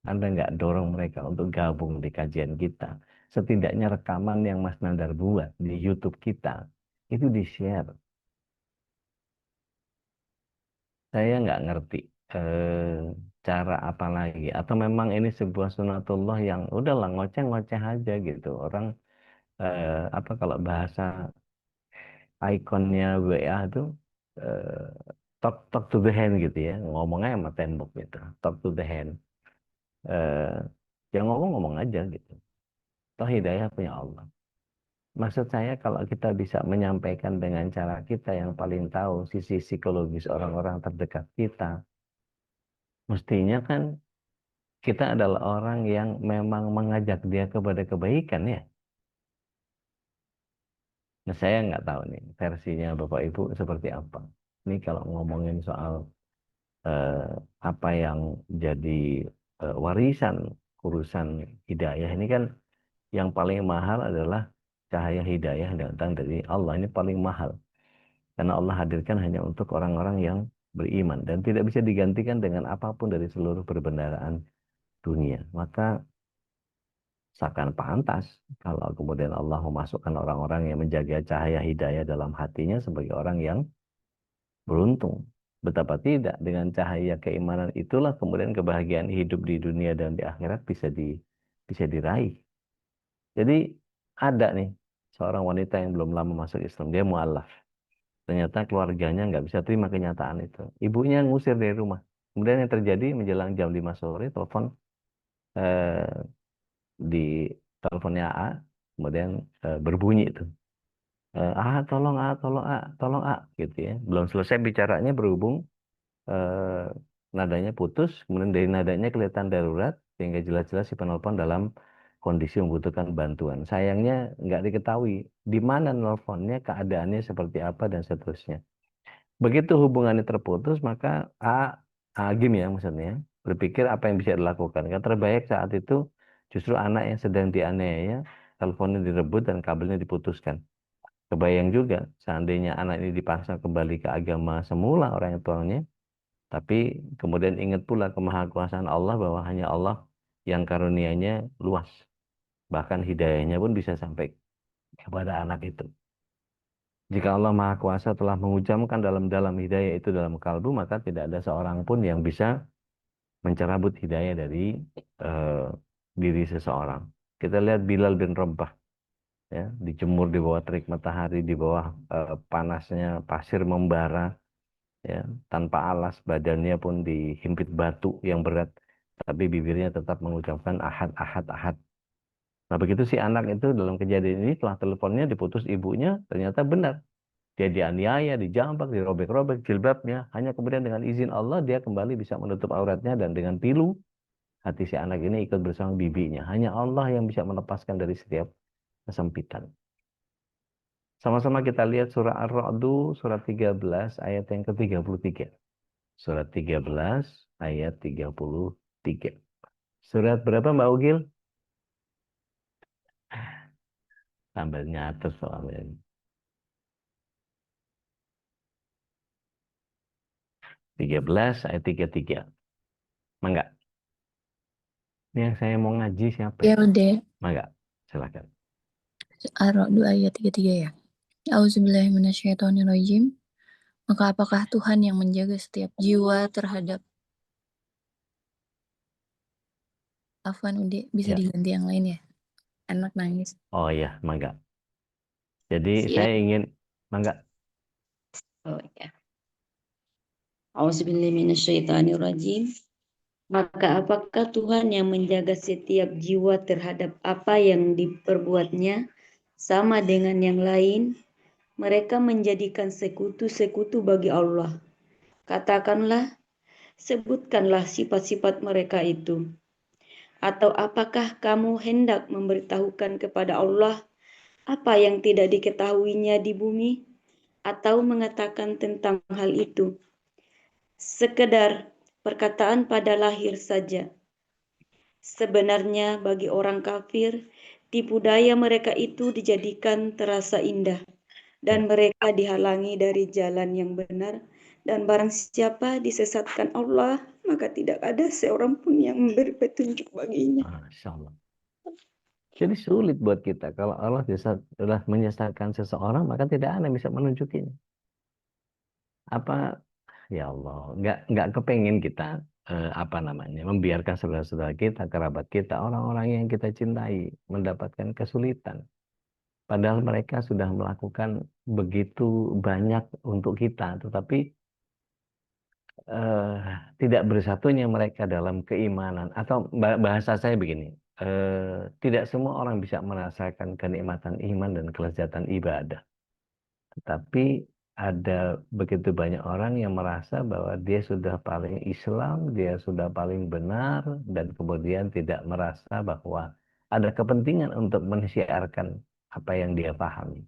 Anda nggak dorong mereka untuk gabung di kajian kita, setidaknya rekaman yang Mas Nandar buat di YouTube kita, itu di-share. Saya nggak ngerti cara apa lagi. Atau memang ini sebuah sunatullah yang udahlah ngoceh-ngoceh aja gitu. Orang, apa kalau bahasa ikonnya WA itu, eh, talk to the hand gitu ya. Ngomongnya sama tembok gitu. Talk to the hand. Eh, yang ngomong-ngomong aja gitu. Toh hidayah punya Allah. Maksud saya kalau kita bisa menyampaikan dengan cara kita yang paling tahu sisi psikologis orang-orang terdekat kita, mestinya kan kita adalah orang yang memang mengajak dia kepada kebaikan ya. Nah saya nggak tahu nih versinya Bapak Ibu seperti apa. Ini kalau ngomongin soal eh, apa yang jadi warisan urusan hidayah ini kan yang paling mahal adalah cahaya hidayah yang datang dari Allah. Ini paling mahal. Karena Allah hadirkan hanya untuk orang-orang yang beriman. Dan tidak bisa digantikan dengan apapun dari seluruh perbendaharaan dunia. Maka seakan pantas kalau kemudian Allah memasukkan orang-orang yang menjaga cahaya hidayah dalam hatinya sebagai orang yang beruntung. Betapa tidak dengan cahaya keimanan itulah kemudian kebahagiaan hidup di dunia dan di akhirat bisa diraih. Jadi ada nih seorang wanita yang belum lama masuk Islam, dia mualaf. Ternyata keluarganya nggak bisa terima kenyataan itu. Ibunya ngusir dari rumah. Kemudian yang terjadi menjelang jam 5 sore, telepon eh, di teleponnya A, kemudian berbunyi itu. Tolong gitu ya. Belum selesai bicaranya berhubung eh, nadanya putus, kemudian dari nadanya kelihatan darurat, sehingga jelas-jelas si penelpon dalam kondisi membutuhkan bantuan. Sayangnya nggak diketahui di mana nelponnya, keadaannya seperti apa, dan seterusnya. Begitu hubungannya terputus, maka Agim ya maksudnya, berpikir apa yang bisa dilakukan. Yang terbaik saat itu justru anak yang sedang dianiaya, teleponnya direbut dan kabelnya diputuskan. Kebayang juga, seandainya anak ini dipaksa kembali ke agama semula orang tuanya, tapi kemudian ingat pula kemahakuasaan Allah bahwa hanya Allah yang karunianya luas. Bahkan hidayahnya pun bisa sampai kepada anak itu. Jika Allah Maha Kuasa telah menghujamkan dalam-dalam hidayah itu dalam kalbu, maka tidak ada seorang pun yang bisa mencerabut hidayah dari eh, diri seseorang. Kita lihat Bilal bin Rabah, ya, dijemur di bawah terik matahari, di bawah panasnya pasir membara, ya, tanpa alas, badannya pun dihimpit batu yang berat, tapi bibirnya tetap mengucapkan ahad, ahad, ahad. Nah, begitu si anak itu dalam kejadian ini, setelah teleponnya diputus ibunya, ternyata benar. Dia dianiaya, dijambak, dirobek-robek jilbabnya. Hanya kemudian dengan izin Allah, dia kembali bisa menutup auratnya, dan dengan pilu, hati si anak ini ikut bersama bibinya. Hanya Allah yang bisa melepaskan dari setiap kesempitan. Sama-sama kita lihat surah Ar-Ra'du, surat 13, ayat yang ke-33. Surat 13, ayat 33. Surat berapa Mbak Ugil? Sambil nyatet soalnya. 13 ayat 33. Mangga. Ini yang saya mau ngaji siapa Ya ya? udah, Mangga. Silakan. Ar-Ra'd ayat 33 ya. Auzubillahiminasyaitonirrajim. Maka apakah Tuhan yang menjaga setiap jiwa terhadap Afwan Ude, bisa Ya. diganti yang lain ya? Anak nangis. Oh ya, mangga. Jadi Siap. saya ingin mangga. Oh ya. Auzubillahiminasyaitonirrajim. Maka apakah Tuhan yang menjaga setiap jiwa terhadap apa yang diperbuatnya sama dengan yang lain? Mereka menjadikan sekutu-sekutu bagi Allah. Katakanlah, sebutkanlah sifat-sifat mereka itu. Atau apakah kamu hendak memberitahukan kepada Allah apa yang tidak diketahuinya di bumi? Atau mengatakan tentang hal itu sekedar perkataan pada lahir saja. Sebenarnya bagi orang kafir, tipu daya mereka itu dijadikan terasa indah, dan mereka dihalangi dari jalan yang benar. Dan barang siapa disesatkan Allah, maka tidak ada seorang pun yang memberi petunjuk baginya. Masya Allah. Jadi sulit buat kita. Kalau Allah sudah menyesatkan seseorang, maka tidak ada yang bisa menunjukinya. Apa, ya Allah, nggak kepengen kita apa namanya, membiarkan saudara-saudara kita, kerabat kita, orang-orang yang kita cintai mendapatkan kesulitan. Padahal mereka sudah melakukan begitu banyak untuk kita, tetapi eh, tidak bersatunya mereka dalam keimanan. Atau bahasa saya begini, tidak semua orang bisa merasakan kenikmatan iman dan kelezatan ibadah. Tetapi ada begitu banyak orang yang merasa bahwa dia sudah paling Islam, dia sudah paling benar, dan kemudian tidak merasa bahwa ada kepentingan untuk mensiarkan apa yang dia pahami.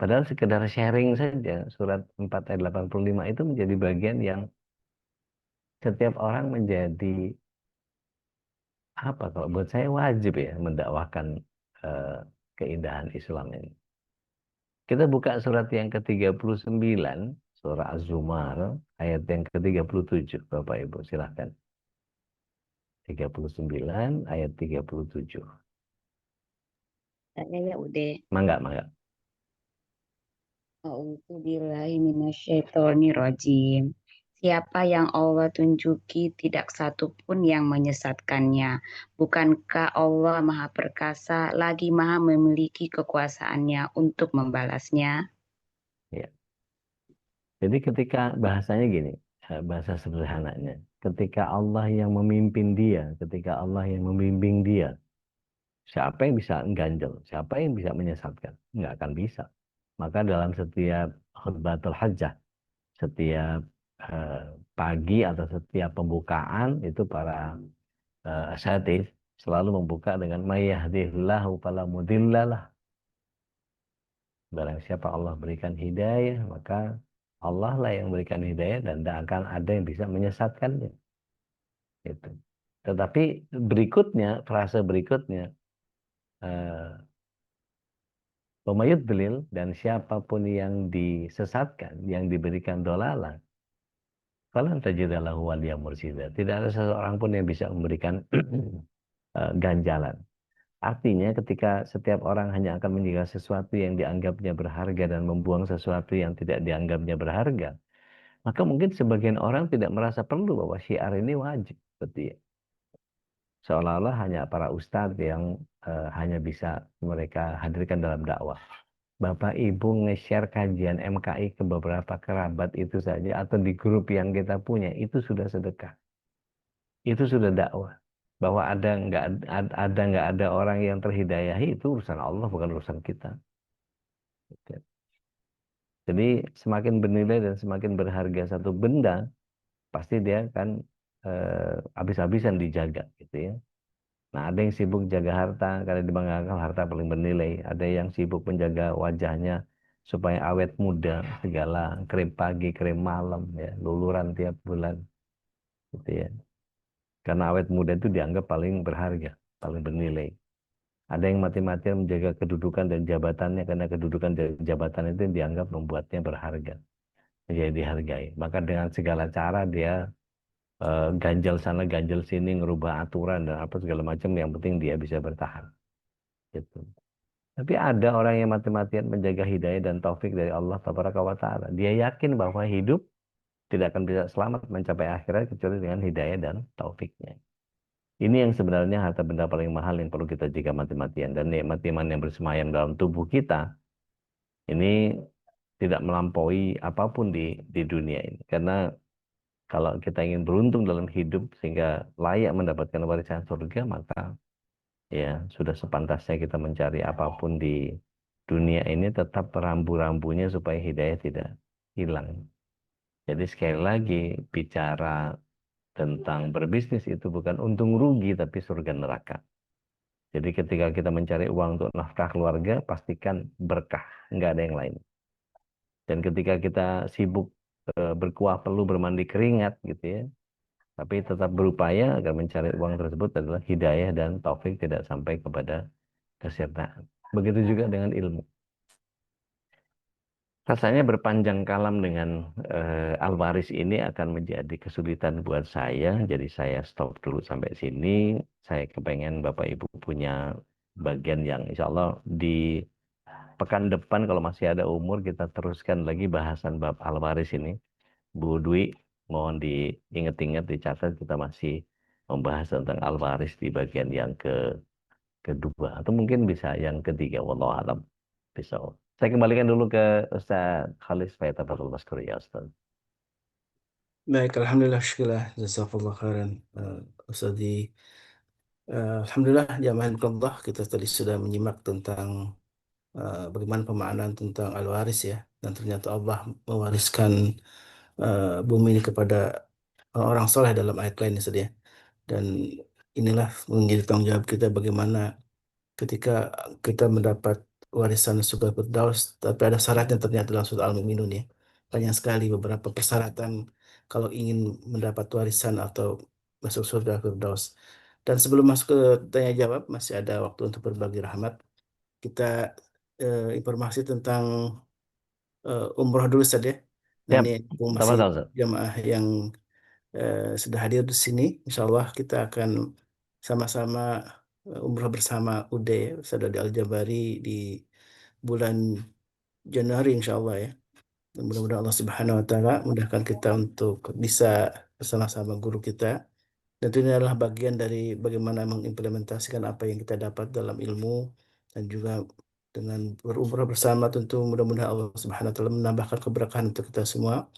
Padahal sekedar sharing saja, surat 4 ayat 85 itu menjadi bagian yang setiap orang menjadi, apa kalau buat saya wajib ya mendakwahkan eh, keindahan Islam ini. Kita buka surat yang ke-39, surah Az-Zumar, ayat yang ke-37, Bapak Ibu, silahkan. 39, ayat 37. Saya ya udah. Mangga, mangga. Auzubillahiminasyaitonirrajim. Siapa yang Allah tunjuki tidak satu pun yang menyesatkannya. Bukankah Allah Maha Perkasa lagi Maha memiliki kekuasaannya untuk membalasnya? Ya. Jadi ketika bahasanya gini, bahasa sederhananya, ketika Allah yang memimpin dia, ketika Allah yang membimbing dia, siapa yang bisa ganjel? Siapa yang bisa menyesatkan? Nggak akan bisa. Maka dalam setiap khutbatul hajjah, setiap eh, pagi atau setiap pembukaan, itu para asatidz selalu membuka dengan mayyahdihillahu fala mudhillalah. Barang siapa Allah berikan hidayah, maka Allah lah yang berikan hidayah, dan tidak akan ada yang bisa menyesatkannya. Itu. Tetapi berikutnya, frase berikutnya, pemayut delil, dan siapapun yang disesatkan, yang diberikan dolalah, falan tajidalahu waliya mursida. Tidak ada seseorang pun yang bisa memberikan ganjalan. Artinya ketika setiap orang hanya akan menjaga sesuatu yang dianggapnya berharga dan membuang sesuatu yang tidak dianggapnya berharga, maka mungkin sebagian orang tidak merasa perlu bahwa syiar ini wajib. Seperti seolah-olah hanya para ustadz yang hanya bisa mereka hadirkan dalam dakwah. Bapak Ibu nge-share kajian MKI ke beberapa kerabat itu saja atau di grup yang kita punya itu sudah sedekah. Itu sudah dakwah. Bahwa ada nggak ada orang yang terhidayahi itu urusan Allah bukan urusan kita. Gitu. Jadi semakin bernilai dan semakin berharga satu benda pasti dia kan habis-habisan dijaga gitu ya. Nah, ada yang sibuk jaga harta karena dibanggakan harta paling bernilai. Ada yang sibuk menjaga wajahnya supaya awet muda, segala krim pagi, krim malam, ya, luluran tiap bulan, gitu ya. Karena awet muda itu dianggap paling berharga, paling bernilai. Ada yang mati-matian menjaga kedudukan dan jabatannya karena kedudukan dan jabatan itu dianggap membuatnya berharga, menjadi dihargai. Maka dengan segala cara dia ganjal sana, ganjal sini, ngerubah aturan dan apa segala macam. Yang penting dia bisa bertahan. Gitu. Tapi ada orang yang mati-matian menjaga hidayah dan taufik dari Allah Tabaraka wa Ta'ala. Dia yakin bahwa hidup tidak akan bisa selamat mencapai akhirat kecuali dengan hidayah dan taufiknya. Ini yang sebenarnya harta benda paling mahal yang perlu kita jaga mati-matian. Dan nikmat iman yang bersemayam dalam tubuh kita, ini tidak melampaui apapun di dunia ini. Karena kalau kita ingin beruntung dalam hidup sehingga layak mendapatkan warisan surga, maka ya sudah sepantasnya kita mencari apapun di dunia ini tetap rambu-rambunya supaya hidayah tidak hilang. Jadi sekali lagi bicara tentang berbisnis itu bukan untung rugi tapi surga neraka. Jadi ketika kita mencari uang untuk nafkah keluarga pastikan berkah, nggak ada yang lain. Dan ketika kita sibuk berkuah perlu bermandi keringat gitu ya, tapi tetap berupaya agar mencari uang tersebut adalah hidayah dan taufik tidak sampai kepada kesirnaan. Begitu juga dengan ilmu. Rasanya berpanjang kalam dengan Alwaris ini akan menjadi kesulitan buat saya. Jadi saya stop dulu sampai sini. Saya kepengen Bapak Ibu punya bagian yang insya Allah di pekan depan kalau masih ada umur kita teruskan lagi bahasan bab Alwaris ini. Bu Dwi, mohon diingat-ingat, dicatat kita masih membahas tentang Alwaris di bagian yang kedua atau mungkin bisa yang ketiga, wallahu alam. Bisa. Saya kembalikan dulu ke Ustaz Khalis supaya tafadhol maskur ya Ustaz. Baik, alhamdulillah, syukurlah, jazakallah khairan, Ustazi. Alhamdulillah, jamaah Allah, kita tadi sudah menyimak tentang bagaimana pemaknaan tentang al-waris ya, dan ternyata Allah mewariskan bumi ini kepada orang soleh dalam ayat lain ya, Ustaz ya. Dan inilah menjadi tanggung jawab kita bagaimana ketika kita mendapat warisan surga Firdaus, tapi ada syaratnya ternyata dalam surah Al-Mu'minun ya. Banyak sekali beberapa persyaratan kalau ingin mendapat warisan atau masuk surga Firdaus. Dan sebelum masuk ke tanya jawab, masih ada waktu untuk berbagi rahmat. Kita informasi tentang umroh dulu saja. Nah, Siap. ini masih Tafadhol Ustaz. jamaah yang sudah hadir di sini. Insya Allah kita akan sama-sama umroh bersama UD Ustaz Adi Al-Jabari di bulan Januari insya Allah ya. Dan mudah-mudahan Allah Subhanahu wa taala mudahkan kita untuk bisa bersama-sama guru kita. Dan itu ini adalah bagian dari bagaimana mengimplementasikan apa yang kita dapat dalam ilmu dan juga dengan berumrah bersama tentu mudah-mudahan Allah Subhanahu wa taala menambahkan keberkahan untuk kita semua.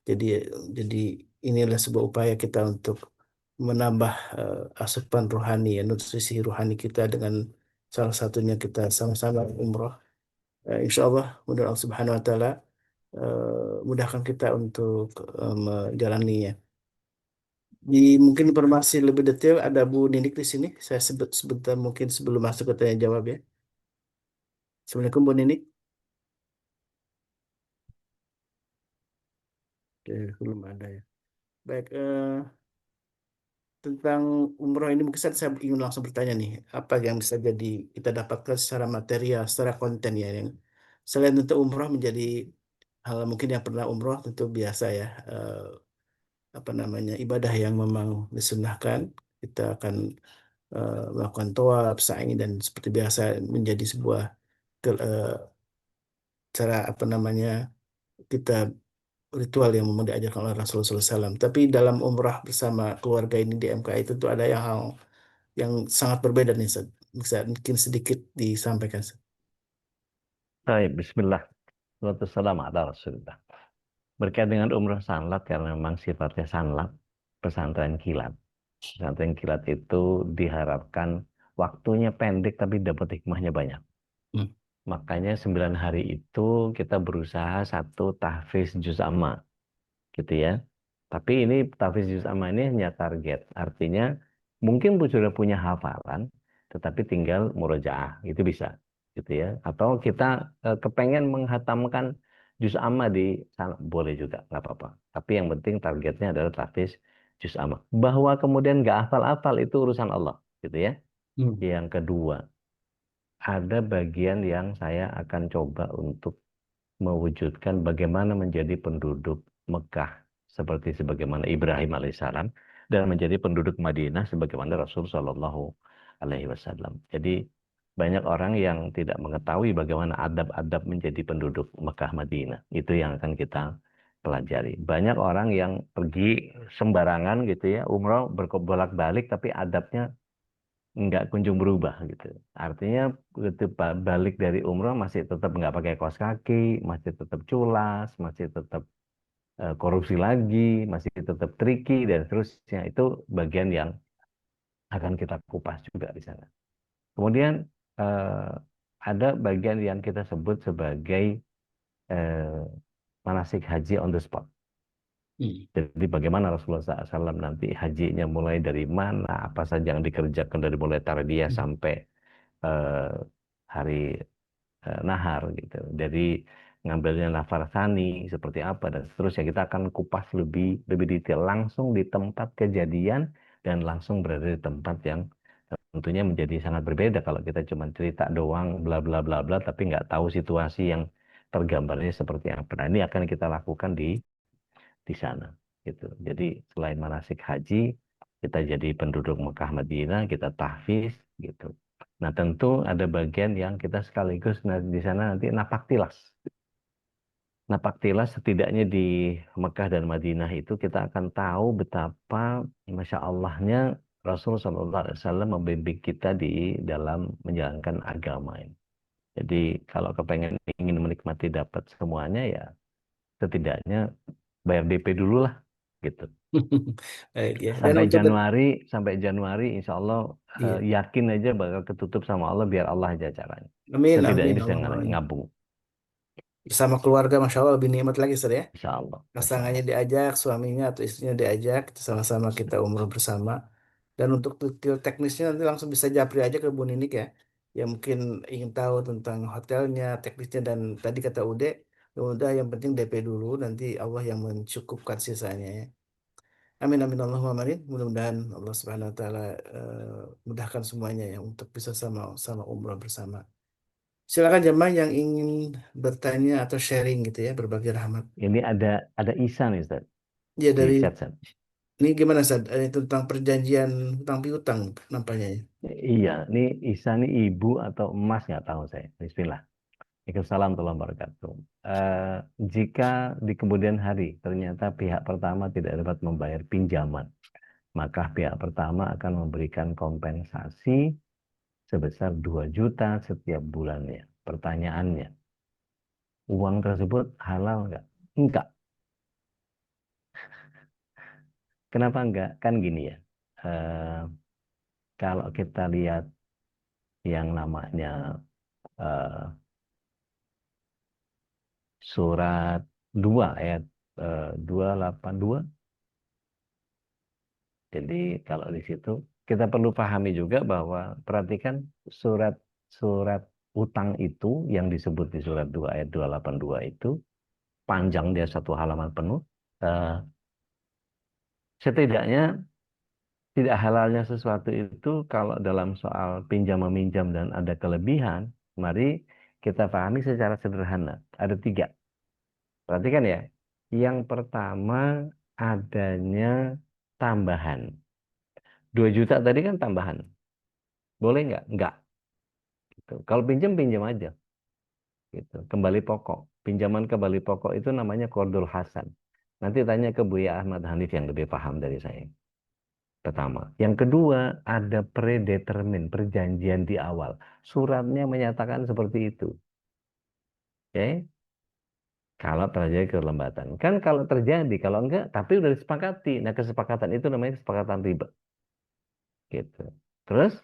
Jadi jadi inilah sebuah upaya kita untuk menambah asupan rohani ya, nutrisi rohani kita dengan salah satunya kita sama-sama umroh. Insya Allah mudah Allah Subhanahu Wa Taala mudahkan kita untuk menjalaninya. Di mungkin informasi lebih detail ada Bu Ninik di sini. Saya sebut sebentar mungkin sebelum masuk ke tanya jawab ya. Assalamualaikum Bu Ninik. Oke, belum ada ya. Baik, tentang umroh ini mungkin saya ingin langsung bertanya nih, apa yang bisa jadi kita dapatkan secara material, secara konten ya, yang selain tentu umroh menjadi hal mungkin yang pernah umroh tentu biasa ya, apa namanya ibadah yang memang disunahkan, kita akan melakukan tawaf, sa'i dan seperti biasa menjadi sebuah cara apa namanya kita ritual yang memang diajarkan oleh Rasulullah SAW. Tapi dalam umrah bersama keluarga ini di MKI itu ada yang sangat berbeda nih, Ustaz. Bisa mungkin sedikit disampaikan, Ustaz. Baik, bismillah. Wassalamu ala Rasulillah. Berkait dengan umroh sanlat, karena memang sifatnya sanlat, pesantren kilat. Pesantren kilat itu diharapkan waktunya pendek tapi dapat hikmahnya banyak. Hmm. Makanya 9 hari itu kita berusaha satu tahfiz juz amma, gitu ya. Tapi ini tahfiz juz amma ini hanya target. Artinya mungkin sudah punya hafalan, tetapi tinggal murojaah, itu bisa, gitu ya. Atau kita kepengen menghatamkan juz amma di sana, boleh juga, nggak apa-apa. Tapi yang penting targetnya adalah tahfiz juz amma. Bahwa kemudian nggak hafal-hafal itu urusan Allah, gitu ya. Hmm. Yang kedua, ada bagian yang saya akan coba untuk mewujudkan bagaimana menjadi penduduk Mekah seperti sebagaimana Ibrahim alaihissalam dan menjadi penduduk Madinah sebagaimana Rasul Shallallahu alaihi wasallam. Jadi banyak orang yang tidak mengetahui bagaimana adab-adab menjadi penduduk Mekah Madinah. Itu yang akan kita pelajari. Banyak orang yang pergi sembarangan gitu ya, umroh berbolak-balik tapi adabnya nggak kunjung berubah gitu. Artinya begitu balik dari umroh masih tetap nggak pakai kaos kaki, masih tetap culas, masih tetap korupsi lagi, masih tetap tricky dan seterusnya. Itu bagian yang akan kita kupas juga di sana. Kemudian eh, ada bagian yang kita sebut sebagai eh, manasik haji on the spot. Hmm. Jadi bagaimana Rasulullah SAW nanti hajinya mulai dari mana, apa saja yang dikerjakan dari mulai tarbiyah sampai eh, hari nahar gitu. Dari ngambilnya nafar sani seperti apa dan seterusnya kita akan kupas lebih lebih detail langsung di tempat kejadian dan langsung berada di tempat yang tentunya menjadi sangat berbeda kalau kita cuma cerita doang bla bla bla bla tapi nggak tahu situasi yang tergambarnya seperti apa. Nah, ini akan kita lakukan di sana gitu. Jadi selain manasik haji, kita jadi penduduk Mekah Madinah, kita tahfiz gitu. Nah, tentu ada bagian yang kita sekaligus di sana nanti napak tilas. Napak tilas setidaknya di Mekah dan Madinah itu kita akan tahu betapa Masya Allahnya Rasul SAW membimbing kita di dalam menjalankan agama ini. Jadi kalau kepengen ingin menikmati dapat semuanya ya setidaknya bayar DP dulu lah gitu. Baik ya. Dan untuk Sampai Januari insya Allah iya. yakin aja bakal ketutup sama Allah biar Allah aja caranya. Amin, Setidaknya amin, bisa Allahumma amin. ngabung. Bersama keluarga, Masya Allah, lebih nikmat lagi, Ustaz ya. Insya Allah. Masya Pasangannya Allah. diajak, suaminya atau istrinya diajak, sama-sama kita umroh bersama. Dan untuk detail teknisnya nanti langsung bisa japri aja ke Bu Ninik ya. Yang mungkin ingin tahu tentang hotelnya, teknisnya, dan tadi kata Ude, ya udah yang penting DP dulu, nanti Allah yang mencukupkan sisanya ya. Amin, amin, Allahumma amin. Mudah-mudahan Allah Subhanahu Wa Taala mudahkan semuanya ya untuk bisa sama umroh bersama. Silakan jemaah yang ingin bertanya atau sharing gitu ya, berbagi rahmat. Ini ada Isa nih Ustaz Ya di dari chat. ini gimana Sad? Tentang perjanjian hutang piutang nampaknya ya. Iya, ini Isa nih ibu atau emas nggak tahu saya. Bismillah. Waalaikumsalam warahmatullahi wabarakatuh. Jika di kemudian hari ternyata pihak pertama tidak dapat membayar pinjaman, maka pihak pertama akan memberikan kompensasi sebesar 2 juta setiap bulannya. Pertanyaannya, uang tersebut halal nggak? Enggak. Kenapa enggak? Kan gini ya, eh, kalau kita lihat yang namanya eh, surat 2 ayat 282. Jadi kalau di situ kita perlu pahami juga bahwa perhatikan surat utang itu yang disebut di surat 2 ayat 282 itu panjang dia satu halaman penuh. Eh, Setidaknya tidak halalnya sesuatu itu kalau dalam soal pinjam meminjam dan ada kelebihan, mari kita pahami secara sederhana. Ada 3. Perhatikan ya. Yang pertama adanya tambahan. 2 juta tadi kan tambahan. Boleh nggak? Nggak. Gitu. Kalau pinjam, pinjam aja. Gitu. Kembali pokok. Pinjaman kembali pokok itu namanya qardul hasan. Nanti tanya ke Buya Ahmad Hanif yang lebih paham dari saya. Pertama. Yang kedua, ada predetermin, perjanjian di awal. Suratnya menyatakan seperti itu. Oke, kalau terjadi kelembatan. Kan kalau terjadi, kalau enggak, tapi udah disepakati. Nah, kesepakatan itu namanya kesepakatan riba. Gitu. Terus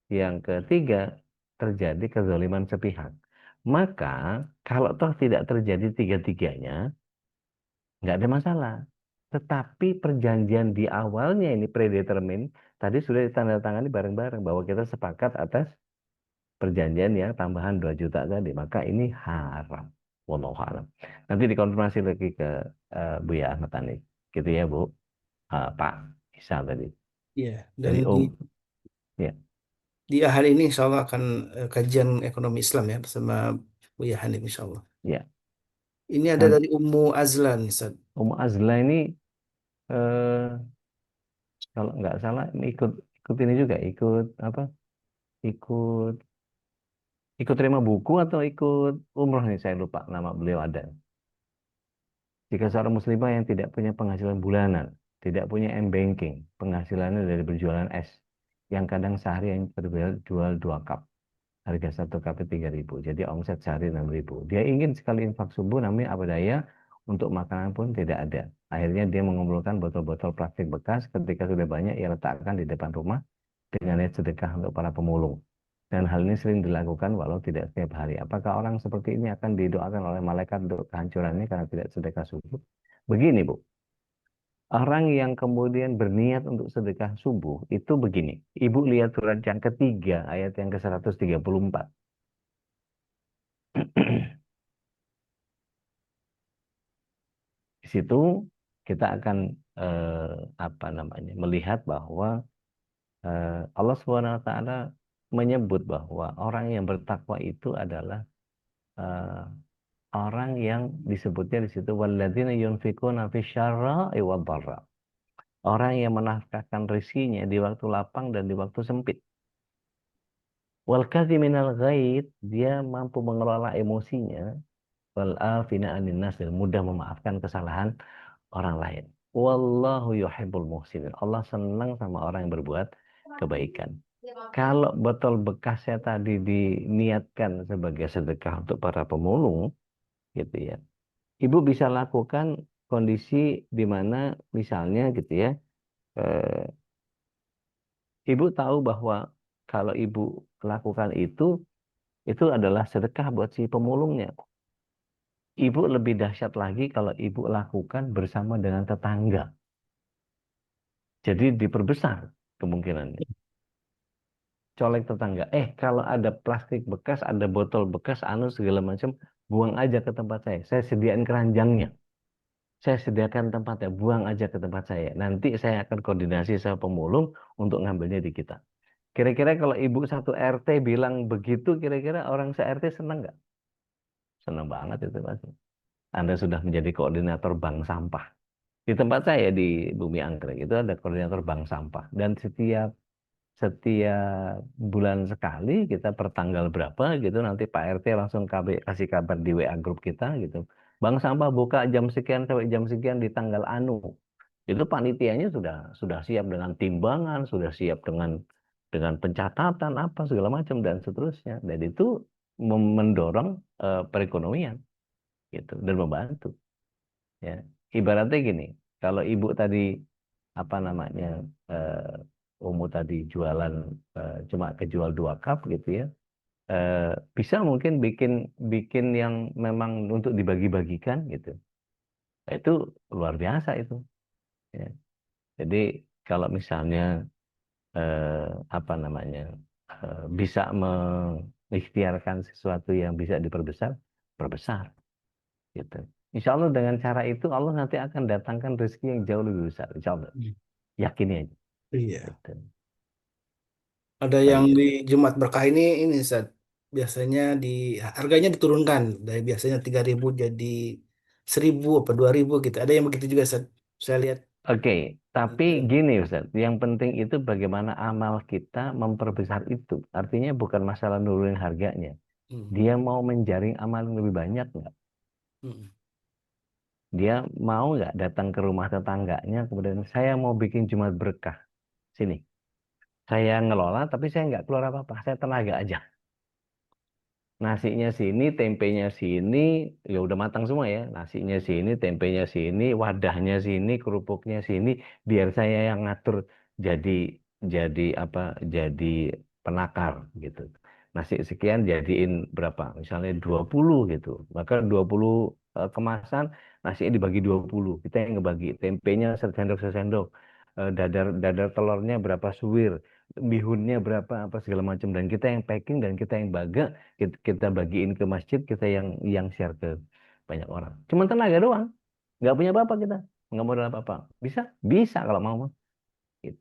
yang ketiga, terjadi kezaliman sepihak. Maka kalau toh tidak terjadi tiga-tiganya, nggak ada masalah. Tetapi perjanjian di awalnya ini predetermin, tadi sudah ditandatangani bareng-bareng bahwa kita sepakat atas perjanjian yang tambahan 2 juta tadi, maka ini haram. Wallahu a'lam. Nanti dikonfirmasi lagi ke Buya Ahmad Tani. Gitu ya, Bu. Pak Isa tadi. Iya, dan Dari di ya. di hari ini insya Allah akan kajian ekonomi Islam ya bersama Buya Hanif insya Allah. Ya. Ini ada Nah, dari Ummu Azlan, Ustaz. Azla ini eh, kalau nggak salah ini ikut ini juga, ikut apa? Ikut ikut terima buku atau ikut umroh nih, saya lupa nama beliau ada. Jika seorang muslimah yang tidak punya penghasilan bulanan, tidak punya m-banking, penghasilannya dari berjualan es, yang kadang sehari yang berjual 2 cup, harga 1 cup 3.000, jadi omset sehari 6.000. Dia ingin sekali infak subuh, namanya apa daya, untuk makanan pun tidak ada. Akhirnya dia mengumpulkan botol-botol plastik bekas, ketika sudah banyak ia letakkan di depan rumah, dengan niat sedekah untuk para pemulung. Dan hal ini sering dilakukan walau tidak setiap hari. Apakah orang seperti ini akan didoakan oleh malaikat untuk kehancurannya karena tidak sedekah subuh? Begini, Bu. Orang yang kemudian berniat untuk sedekah subuh itu begini. Ibu lihat surat yang ketiga, ayat yang ke-134. Di situ kita akan apa namanya, melihat bahwa Allah Subhanahu wa taala menyebut bahwa orang yang bertakwa itu adalah eh, orang yang disebutnya di situ walladzina yunfikuna fisyarra'i wad-dharra. Orang yang menafkahkan rezekinya di waktu lapang dan di waktu sempit. Wal kadhiminal ghaid, dia mampu mengelola emosinya. Wal afina 'anil nas, dan mudah memaafkan kesalahan orang lain. Wallahu yuhibbul muhsinin. Allah senang sama orang yang berbuat kebaikan. Kalau botol bekasnya tadi diniatkan sebagai sedekah untuk para pemulung, gitu ya. Ibu bisa lakukan kondisi di mana misalnya gitu ya, eh, ibu tahu bahwa kalau ibu lakukan itu adalah sedekah buat si pemulungnya. Ibu lebih dahsyat lagi kalau ibu lakukan bersama dengan tetangga. Jadi diperbesar kemungkinannya. Colek tetangga. Kalau ada plastik bekas, ada botol bekas, anu segala macam, buang aja ke tempat saya. Saya sediain keranjangnya. Saya sediakan tempatnya, buang aja ke tempat saya. Nanti saya akan koordinasi sama pemulung untuk ngambilnya di kita. Kira-kira kalau ibu satu RT bilang begitu, kira-kira orang se-RT senang nggak? Senang banget itu pasti. Anda sudah menjadi koordinator bank sampah. Di tempat saya di Bumi Anggrek itu ada koordinator bank sampah. Dan setiap setiap bulan sekali kita per tanggal berapa gitu nanti Pak RT langsung kasih kabar di WA grup kita gitu. Bank sampah buka jam sekian sampai jam sekian di tanggal anu. Itu panitianya sudah siap dengan timbangan, sudah siap dengan pencatatan apa segala macam dan seterusnya. Dan itu mendorong perekonomian gitu dan membantu ya. Ibaratnya gini, kalau ibu tadi apa namanya tadi jualan cuma kejual 2 cup gitu ya, eh, bisa mungkin bikin bikin yang memang untuk dibagi-bagikan gitu. Nah, itu luar biasa itu ya. Jadi kalau misalnya eh, apa namanya bisa mengikhtiarkan sesuatu yang bisa diperbesar, perbesar gitu. Insya Allah dengan cara itu Allah nanti akan datangkan rezeki yang jauh lebih besar. Insya Allah. Hmm. Yakini aja. Iya. Gitu. Ada yang Baik. di Jumat Berkah ini Ustaz. Biasanya harganya diturunkan dari biasanya 3.000 jadi 1.000 apa 2.000 gitu. Ada yang begitu juga Ustaz. Saya lihat. Oke, tapi gini Ustaz, yang penting itu bagaimana amal kita memperbesar itu. Artinya bukan masalah nurunin harganya. Hmm. Dia mau menjaring amal yang lebih banyak nggak? Hmm. Dia mau nggak datang ke rumah tetangganya, kemudian saya mau bikin Jumat berkah. Sini, saya ngelola, tapi saya nggak keluar apa-apa. Saya tenaga aja. Nasinya sini, tempenya sini, ya udah matang semua ya. Nasinya sini, tempenya sini, wadahnya sini, kerupuknya sini, biar saya yang ngatur jadi apa? Jadi penakar gitu. Nasi sekian jadiin berapa? Misalnya 20 gitu. Maka 20 kemasan, nasinya dibagi 20. Kita yang ngebagi. Tempenya sesendok-sesendok. Dadar telurnya berapa suwir, bihunnya berapa apa segala macam, dan kita yang packing dan kita yang kita bagiin ke masjid, kita yang share ke banyak orang. Cuman tenaga doang, nggak punya apa-apa kita, nggak modal apa-apa. Bisa kalau mau mah. Gitu.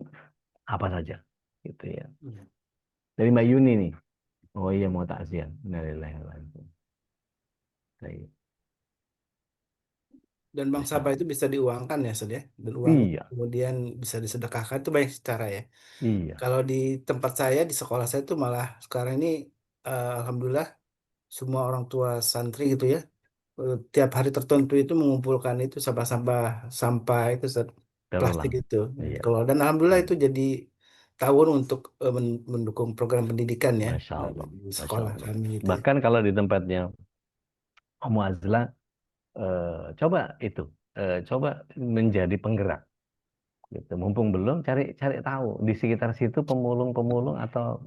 Apa saja, gitu ya. Dari Mbak Yuni nih. Oh iya, mau takziah. Innalillahi wa inna ilaihi raji'un. Dan bank Bisa. sampah itu bisa diuangkan ya, Ustaz ya. Dan uang Iya, kemudian bisa disedekahkan, itu banyak cara ya. iya. Kalau di tempat saya, di sekolah saya itu malah sekarang ini alhamdulillah semua orang tua santri gitu ya, tiap hari tertentu itu mengumpulkan itu sampah itu Ustaz, Daur plastik ulang. itu. Iya. Kalau dan alhamdulillah Hmm. itu jadi tahun untuk mendukung program pendidikan ya Masya Allah. di Masya sekolah Allah. kami itu. Bahkan kalau di tempatnya Om Azla, coba itu, coba menjadi penggerak. Gitu. Mumpung belum, cari cari tahu di sekitar situ pemulung-pemulung atau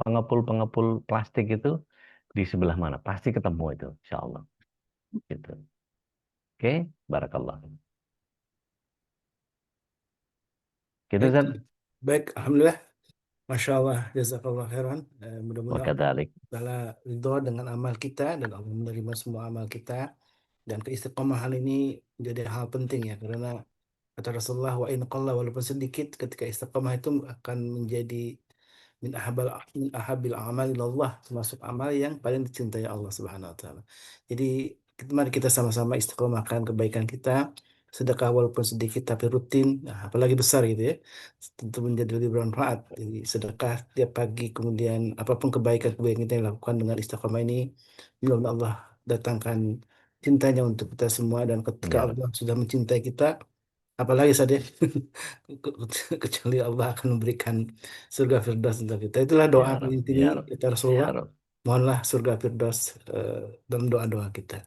pengepul-pengepul plastik itu di sebelah mana. Pasti ketemu itu, insya Allah. Gitu. Oke, barakallah. Gitu, Baik, Zat. baik, alhamdulillah, masya Allah, jazakallah khairan. Mudah-mudahan Allah Wakadalik. Ta'ala ridho dengan amal kita dan Allah menerima semua amal kita, dan keistiqomahan ini menjadi hal penting ya, karena kata Rasulullah, wa in qalla, walaupun sedikit, ketika istiqomah itu akan menjadi min ahabil amal ilallah, termasuk amal yang paling dicintai Allah Subhanahu wa taala. Jadi mari kita sama-sama istiqomahkan kebaikan kita, sedekah walaupun sedikit tapi rutin, nah, apalagi besar gitu ya, tentu menjadi lebih bermanfaat. Jadi sedekah tiap pagi, kemudian apapun kebaikan-kebaikan kita yang lakukan dengan istiqomah ini, mudah-mudahan Allah datangkan cintanya untuk kita semua, dan ketika Ya Rab. Allah sudah mencintai kita, apalagi saja kecuali Allah akan memberikan surga Firdaus untuk kita. Itulah doa Ya Rab. paling tinggi Ya Rab. kata Ya Rasulullah. Rab. Mohonlah surga Firdaus dalam doa-doa kita.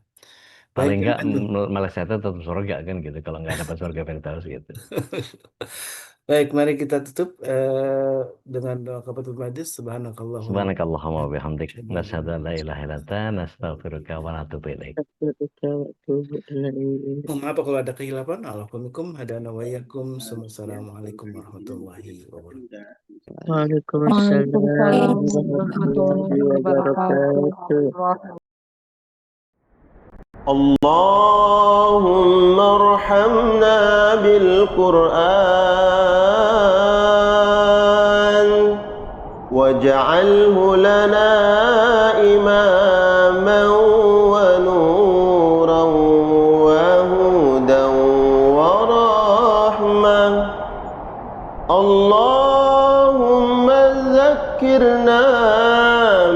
Baik, Paling yang enggak lain. melesetnya tetap surga kan gitu kalau nggak dapat surga Firdaus gitu. Baik, mari kita tutup dengan doa kafaratul majlis. Subhanakallahumma wa Subhanakallahumma wa bihamdik, bihamdik, asyhadu an la nasyhadu an la ilaha ilaha illa anta, nastaghfiruka wa natubu ilaik. Maaf kalau ada kehilapan. Alaikum hadana wa iyyakum. Assalamualaikum warahmatullahi wabarakatuh. Waalaikumsalam warahmatullahi wabarakatuh. اللهم ارحمنا بالقرآن واجعله لنا إماما ونورا وهدى ورحمة. اللهم ذكرنا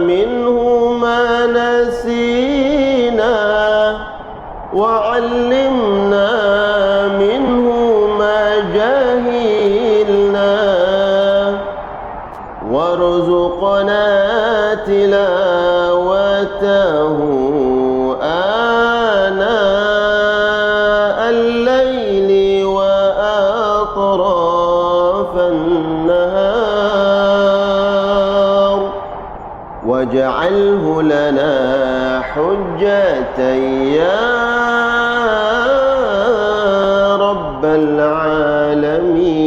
منه ما نسينا وعلمنا منه ما جهلنا وارزقنا تلاوته آناء الليل وأطراف النهار واجعله لنا حجة يا رب العالمين.